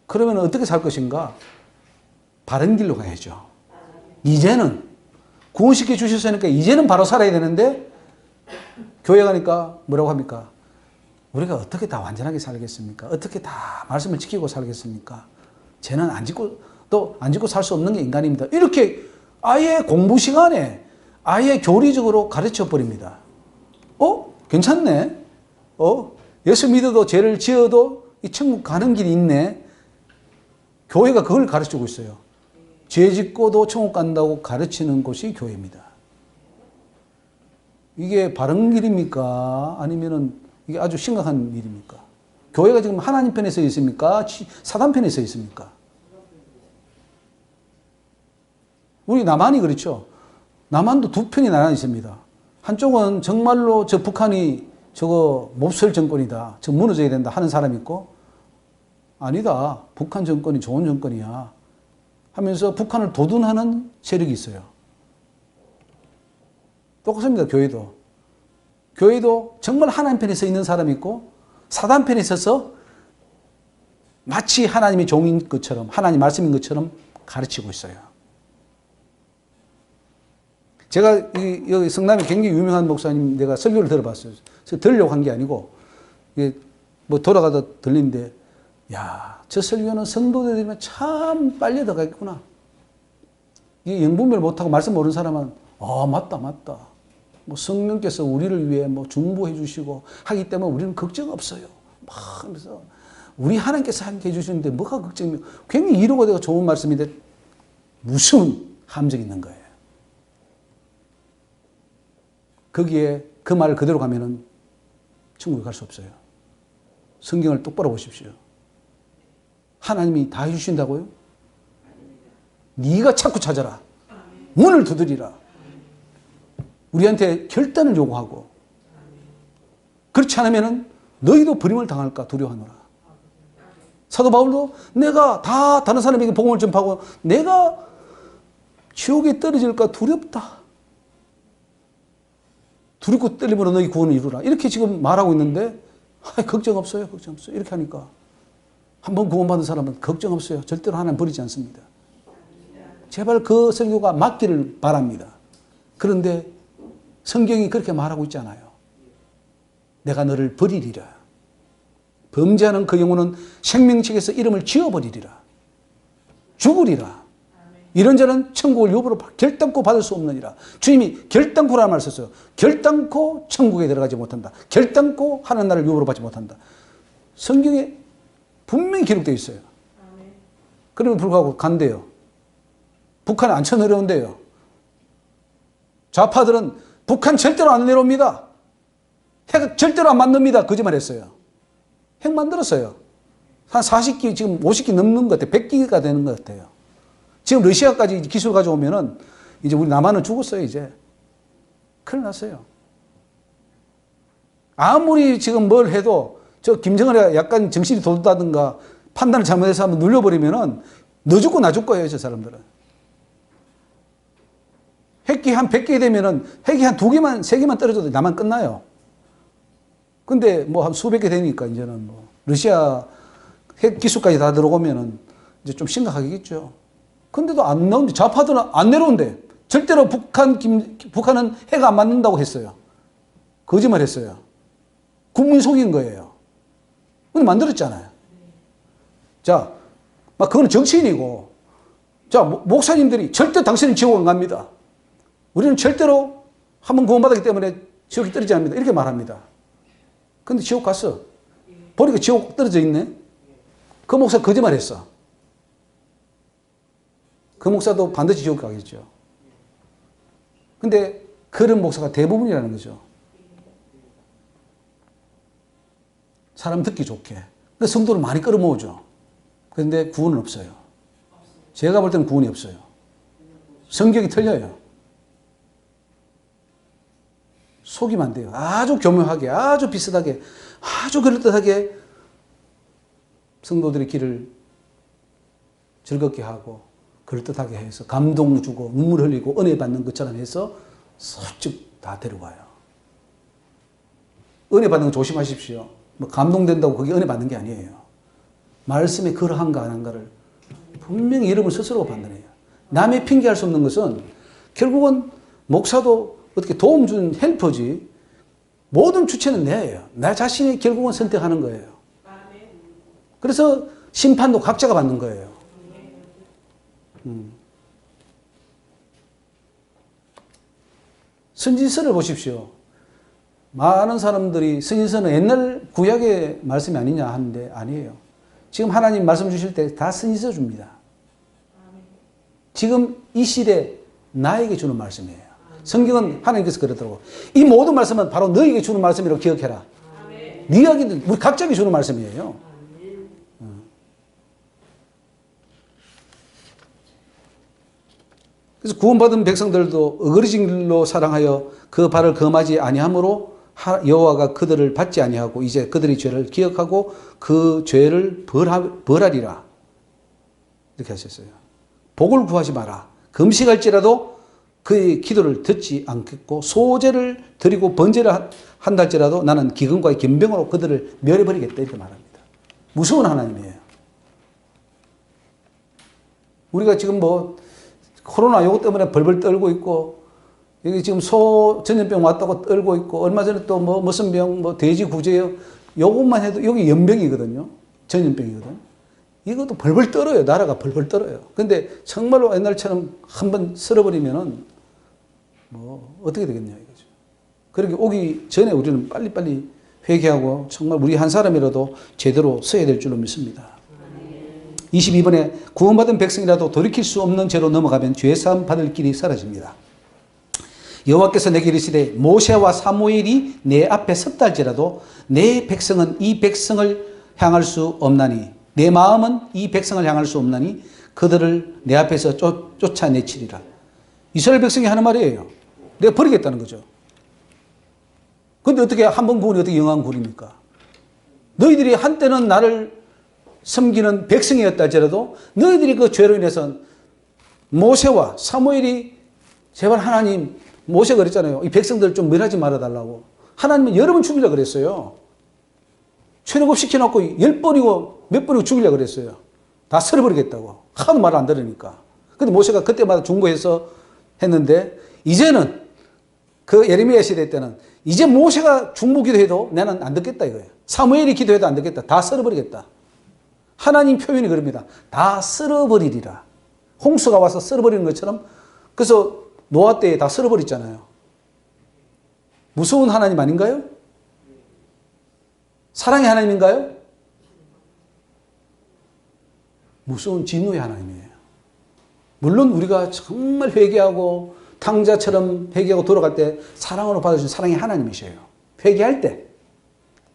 그러면 어떻게 살 것인가? 바른 길로 가야죠. 이제는 구원시켜 주셨으니까 이제는 바로 살아야 되는데 교회 가니까 뭐라고 합니까? 우리가 어떻게 다 완전하게 살겠습니까? 어떻게 다 말씀을 지키고 살겠습니까? 죄는 안 짓고 또 안 짓고 살 수 없는 게 인간입니다. 이렇게 아예 공부 시간에 아예 교리적으로 가르쳐 버립니다. 괜찮네. 예수 믿어도 죄를 지어도 이 천국 가는 길이 있네. 교회가 그걸 가르치고 있어요. 죄 짓고도 천국 간다고 가르치는 곳이 교회입니다. 이게 바른 길입니까? 아니면은 이게 아주 심각한 일입니까? 교회가 지금 하나님 편에 서 있습니까? 사단 편에 서 있습니까? 우리 남한이 그렇죠. 남한도 두 편이 나눠 있습니다. 한쪽은 정말로 저 북한이 저거 몹쓸 정권이다. 저 무너져야 된다 하는 사람이 있고, 아니다. 북한 정권이 좋은 정권이야 하면서 북한을 도둔하는 세력이 있어요. 똑같습니다. 교회도. 교회도 정말 하나님 편에 서 있는 사람이 있고 사단 편에 서서 마치 하나님의 종인 것처럼 하나님 말씀인 것처럼 가르치고 있어요. 제가 여기 성남에 굉장히 유명한 목사님 내가 설교를 들어봤어요. 그래서 들으려고 한 게 아니고 뭐 돌아가다 들리는데, 야, 저 설교는 성도들이면 참 빨리 들어가겠구나. 이 영분별 못하고 말씀 모르는 사람은 맞다. 뭐 성령께서 우리를 위해 뭐 중보해 주시고 하기 때문에 우리는 걱정 없어요. 막 하면서 우리 하나님께서 함께 해주시는데 뭐가 걱정이며, 굉장히 이루가 되고 좋은 말씀인데 무슨 함정이 있는 거예요. 거기에 그 말 그대로 가면은 천국에 갈 수 없어요. 성경을 똑바로 보십시오. 하나님이 다 해주신다고요? 네가 찾고 찾아라. 문을 두드리라. 우리한테 결단을 요구하고, 그렇지 않으면 너희도 버림을 당할까 두려워하노라. 사도 바울도 내가 다 다른 사람에게 복음을 전파하고 내가 지옥에 떨어질까 두렵다. 두렵고 떨림으로 너희 구원을 이루라. 이렇게 지금 말하고 있는데 걱정 없어요. 이렇게 하니까 한번 구원받은 사람은 걱정 없어요. 절대로 하나님 버리지 않습니다. 제발 그 설교가 맞기를 바랍니다. 그런데 성경이 그렇게 말하고 있잖아요. 내가 너를 버리리라. 범죄하는 그 영혼은 생명책에서 이름을 지워버리리라. 죽으리라. 이런 자는 천국을 유업으로 결단코 받을 수 없느니라. 주님이 결단코라는 말을 썼어요. 결단코 천국에 들어가지 못한다. 결단코 하나님 나라를 유업으로 받지 못한다. 성경에 분명히 기록되어 있어요. 그럼에도 불구하고 간대요. 북한에 안 쳐내려온대요. 좌파들은 북한 절대로 안 내려옵니다. 핵 절대로 안 만듭니다. 거짓말했어요. 핵 만들었어요. 한 40기, 지금 50기 넘는 것 같아요. 100기가 되는 것 같아요. 지금 러시아까지 기술 가져오면은 이제 우리 남한은 죽었어요, 이제. 큰일 났어요. 아무리 지금 뭘 해도 저 김정은이 약간 정신이 돋다든가 판단을 잘못해서 한번 눌려버리면은 너 죽고 나 죽고예요, 저 사람들은. 핵기 한 100개 되면은 핵이 한 2개만, 3개만 떨어져도 나만 끝나요. 근데 뭐 한 수백 개 되니까 이제는 뭐 러시아 핵 기술까지 다 들어오면은 이제 좀 심각하겠죠. 근데도 안 나오는데 좌파들은 안 내려온대. 절대로 북한은 핵 안 맞는다고 했어요. 거짓말 했어요. 국민 속인 거예요. 근데 만들었잖아요. 자, 막 그건 정치인이고, 자, 목사님들이 절대 당신은 지옥 안 갑니다. 우리는 절대로 한번 구원받았기 때문에 지옥에 떨어지지 않습니다. 이렇게 말합니다. 근데 지옥 갔어. 보니까 지옥 떨어져 있네. 그 목사 거짓말 했어. 그 목사도 반드시 지옥 가겠죠. 근데 그런 목사가 대부분이라는 거죠. 사람 듣기 좋게. 근데 성도를 많이 끌어모으죠. 그런데 구원은 없어요. 제가 볼 때는 구원이 없어요. 성격이 틀려요. 속이면 안 돼요. 아주 교묘하게, 아주 비슷하게, 아주 그럴듯하게 성도들의 길을 즐겁게 하고 그럴듯하게 해서 감동 주고 눈물 흘리고 은혜 받는 것처럼 해서 슬쩍 다 데려가요. 은혜 받는 거 조심하십시오. 뭐 감동된다고 그게 은혜 받는 게 아니에요. 말씀에 그러한가 안 한가를 분명히 여러분 스스로 판단해요. 남의 핑계할 수 없는 것은 결국은 목사도 어떻게 도움 준 헬퍼지 모든 주체는 내예요. 나 자신이 결국은 선택하는 거예요. 그래서 심판도 각자가 받는 거예요. 선지서를 보십시오. 많은 사람들이 선지서는 옛날 구약의 말씀이 아니냐 하는데 아니에요. 지금 하나님 말씀 주실 때 다 선지서 줍니다. 지금 이 시대 나에게 주는 말씀이에요. 성경은 하나님께서 그러더라고. 이 모든 말씀은 바로 너에게 주는 말씀이라고 기억해라. 네 이야기는 우리 각자에게 주는 말씀이에요. 그래서 구원받은 백성들도 어거지진 길로 사랑하여 그 발을 금하지 아니하므로 여호와가 그들을 받지 아니하고 이제 그들의 죄를 기억하고 그 죄를 벌하리라. 이렇게 하셨어요. 복을 구하지 마라. 금식할지라도 그의 기도를 듣지 않겠고 소제를 드리고 번제를 한다 할지라도 나는 기근과 견병으로 그들을 멸해버리겠다 이렇게 말합니다. 무서운 하나님이에요. 우리가 지금 뭐 코로나 요거 때문에 벌벌 떨고 있고 여기 지금 소 전염병 왔다고 떨고 있고 얼마 전에 또 뭐 무슨 병 뭐 돼지 구제요 요것만 해도 여기 연병이거든요. 전염병이거든. 이것도 벌벌 떨어요. 나라가 벌벌 떨어요. 근데 정말로 옛날처럼 한번 쓸어버리면은 뭐 어떻게 되겠냐 이거죠. 그렇게 오기 전에 우리는 빨리빨리 회개하고 정말 우리 한 사람이라도 제대로 서야 될 줄로 믿습니다. 22번에 구원받은 백성이라도 돌이킬 수 없는 죄로 넘어가면 죄사함 받을 길이 사라집니다. 여호와께서 내게 이르시되 모세와 사무엘이 내 앞에 섰다 할지라도 내 백성은 이 백성을 향할 수 없나니 내 마음은 이 백성을 향할 수 없나니 그들을 내 앞에서 쫓아내치리라. 이스라엘 백성이 하는 말이에요. 내가 버리겠다는 거죠. 그런데 어떻게 한 번 구원이 어떻게 영원 구원입니까? 너희들이 한때는 나를 섬기는 백성이었다 할지라도 너희들이 그 죄로 인해서 모세와 사무엘이 제발 하나님 모세가 그랬잖아요. 이 백성들 좀 멸하지 말아달라고. 하나님은 여러 번 죽이려고 그랬어요. 출애굽 시켜놓고 10번이고 몇 번이고 죽이려고 그랬어요. 다 쓸어버리겠다고. 하도 말을 안 들으니까. 근데 모세가 그때마다 중보해서 했는데 이제는 그 예레미야 시대 때는 이제 모세가 중보 기도해도 나는 안 듣겠다 이거예요. 사무엘이 기도해도 안 듣겠다. 다 쓸어버리겠다. 하나님 표현이 그럽니다. 다 쓸어버리리라. 홍수가 와서 쓸어버리는 것처럼 그래서 노아 때에 다 쓸어버렸잖아요. 무서운 하나님 아닌가요? 사랑의 하나님인가요? 무서운 진노의 하나님이에요. 물론 우리가 정말 회개하고 탕자처럼 회개하고 돌아갈 때 사랑으로 받아주신 사랑의 하나님이셔요. 회개할 때.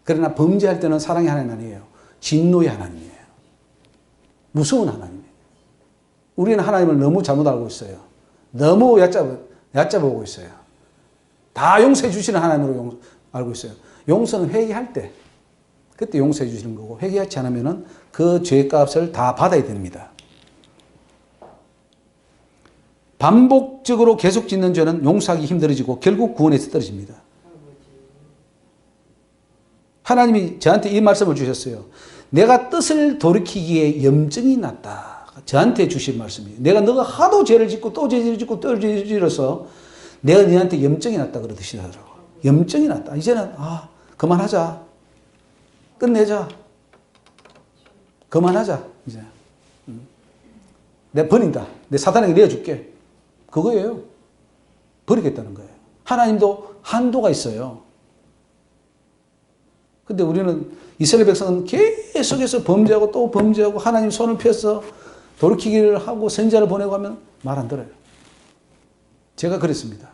그러나 범죄할 때는 사랑의 하나님 아니에요. 진노의 하나님이에요. 무서운 하나님이에요. 우리는 하나님을 너무 잘못 알고 있어요. 너무 얕잡아보고 있어요. 다 용서해 주시는 하나님으로 알고 있어요. 용서는 회개할 때, 그때 용서해 주시는 거고, 회개하지 않으면 그 죄값을 다 받아야 됩니다. 반복적으로 계속 짓는 죄는 용서하기 힘들어지고 결국 구원에서 떨어집니다. 하나님이 저한테 이 말씀을 주셨어요. 내가 뜻을 돌이키기에 염증이 났다. 저한테 주신 말씀이에요. 너가 하도 죄를 짓고 또 죄를 짓고 또 죄를 지어서 내가 너한테 염증이 났다 그러시더라고요. 염증이 났다. 이제는 그만하자. 끝내자. 그만하자. 이제 내가 버린다. 내 사단에게 내어줄게. 그거예요. 버리겠다는 거예요. 하나님도 한도가 있어요. 근데 우리는 이스라엘 백성은 계속해서 범죄하고 또 범죄하고 하나님 손을 펴서 돌이키기를 하고 선지자를 보내고 하면 말 안 들어요. 제가 그랬습니다.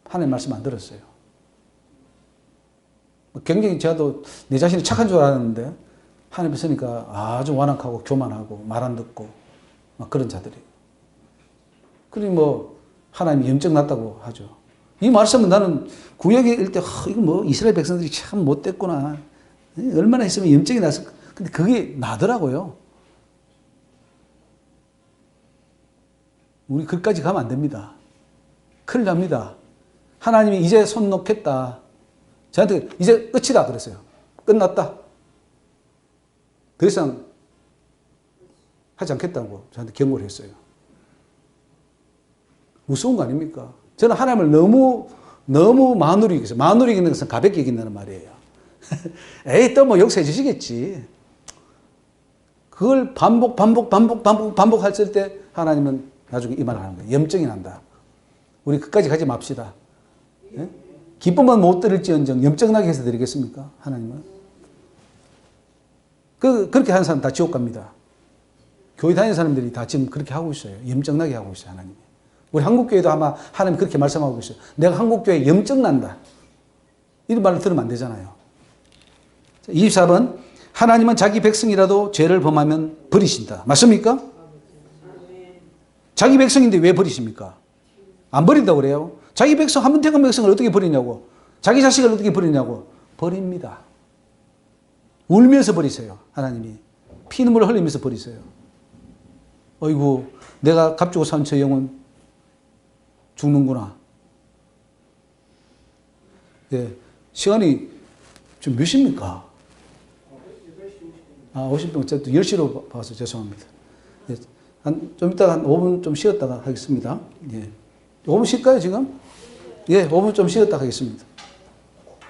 하나님 말씀 안 들었어요. 굉장히 저도 내 자신이 착한 줄 알았는데 하나님 있으니까 아주 완악하고 교만하고 말 안 듣고 막 그런 자들이. 그러니 하나님이 염증 났다고 하죠. 이 말씀은 나는 구약에 읽을 때 이거 이스라엘 백성들이 참 못됐구나. 얼마나 했으면 염증이 났을까. 근데 그게 나더라고요. 우리 그까지 가면 안 됩니다. 큰일 납니다. 하나님이 이제 손 놓겠다. 저한테 이제 끝이다 그랬어요. 끝났다. 더 이상 하지 않겠다고 저한테 경고를 했어요. 무서운 거 아닙니까? 저는 하나님을 너무 마누리게 했어요. 마누리게 있는 것은 가볍게 이긴다는 말이에요. 에이, 또 용서해 주시겠지. 그걸 반복했을 때 하나님은 나중에 이 말을 하는 거예요. 염증이 난다. 우리 끝까지 가지 맙시다. 예? 기쁨은 못 들을지언정 염증나게 해서 드리겠습니까? 하나님은. 그렇게 하는 사람 다 지옥 갑니다. 교회 다니는 사람들이 다 지금 그렇게 하고 있어요. 염증나게 하고 있어요. 하나님이. 우리 한국교회도 아마 하나님 그렇게 말씀하고 있어요. 내가 한국교회에 염증난다. 이런 말을 들으면 안 되잖아요. 24번. 하나님은 자기 백성이라도 죄를 범하면 버리신다. 맞습니까? 자기 백성인데 왜 버리십니까? 안 버린다고 그래요. 자기 백성, 한 번 택한 백성을 어떻게 버리냐고. 자기 자식을 어떻게 버리냐고. 버립니다. 울면서 버리세요. 하나님이. 피눈물을 흘리면서 버리세요. 어이구, 내가 값주고 산 저 영혼 죽는구나. 예, 시간이 지금 몇 시입니까? 50분, 10시로 봐서 죄송합니다. 예, 좀 이따가 한 5분 좀 쉬었다가 하겠습니다. 예. 5분 쉴까요, 지금? 예, 5분 좀 쉬었다가 하겠습니다.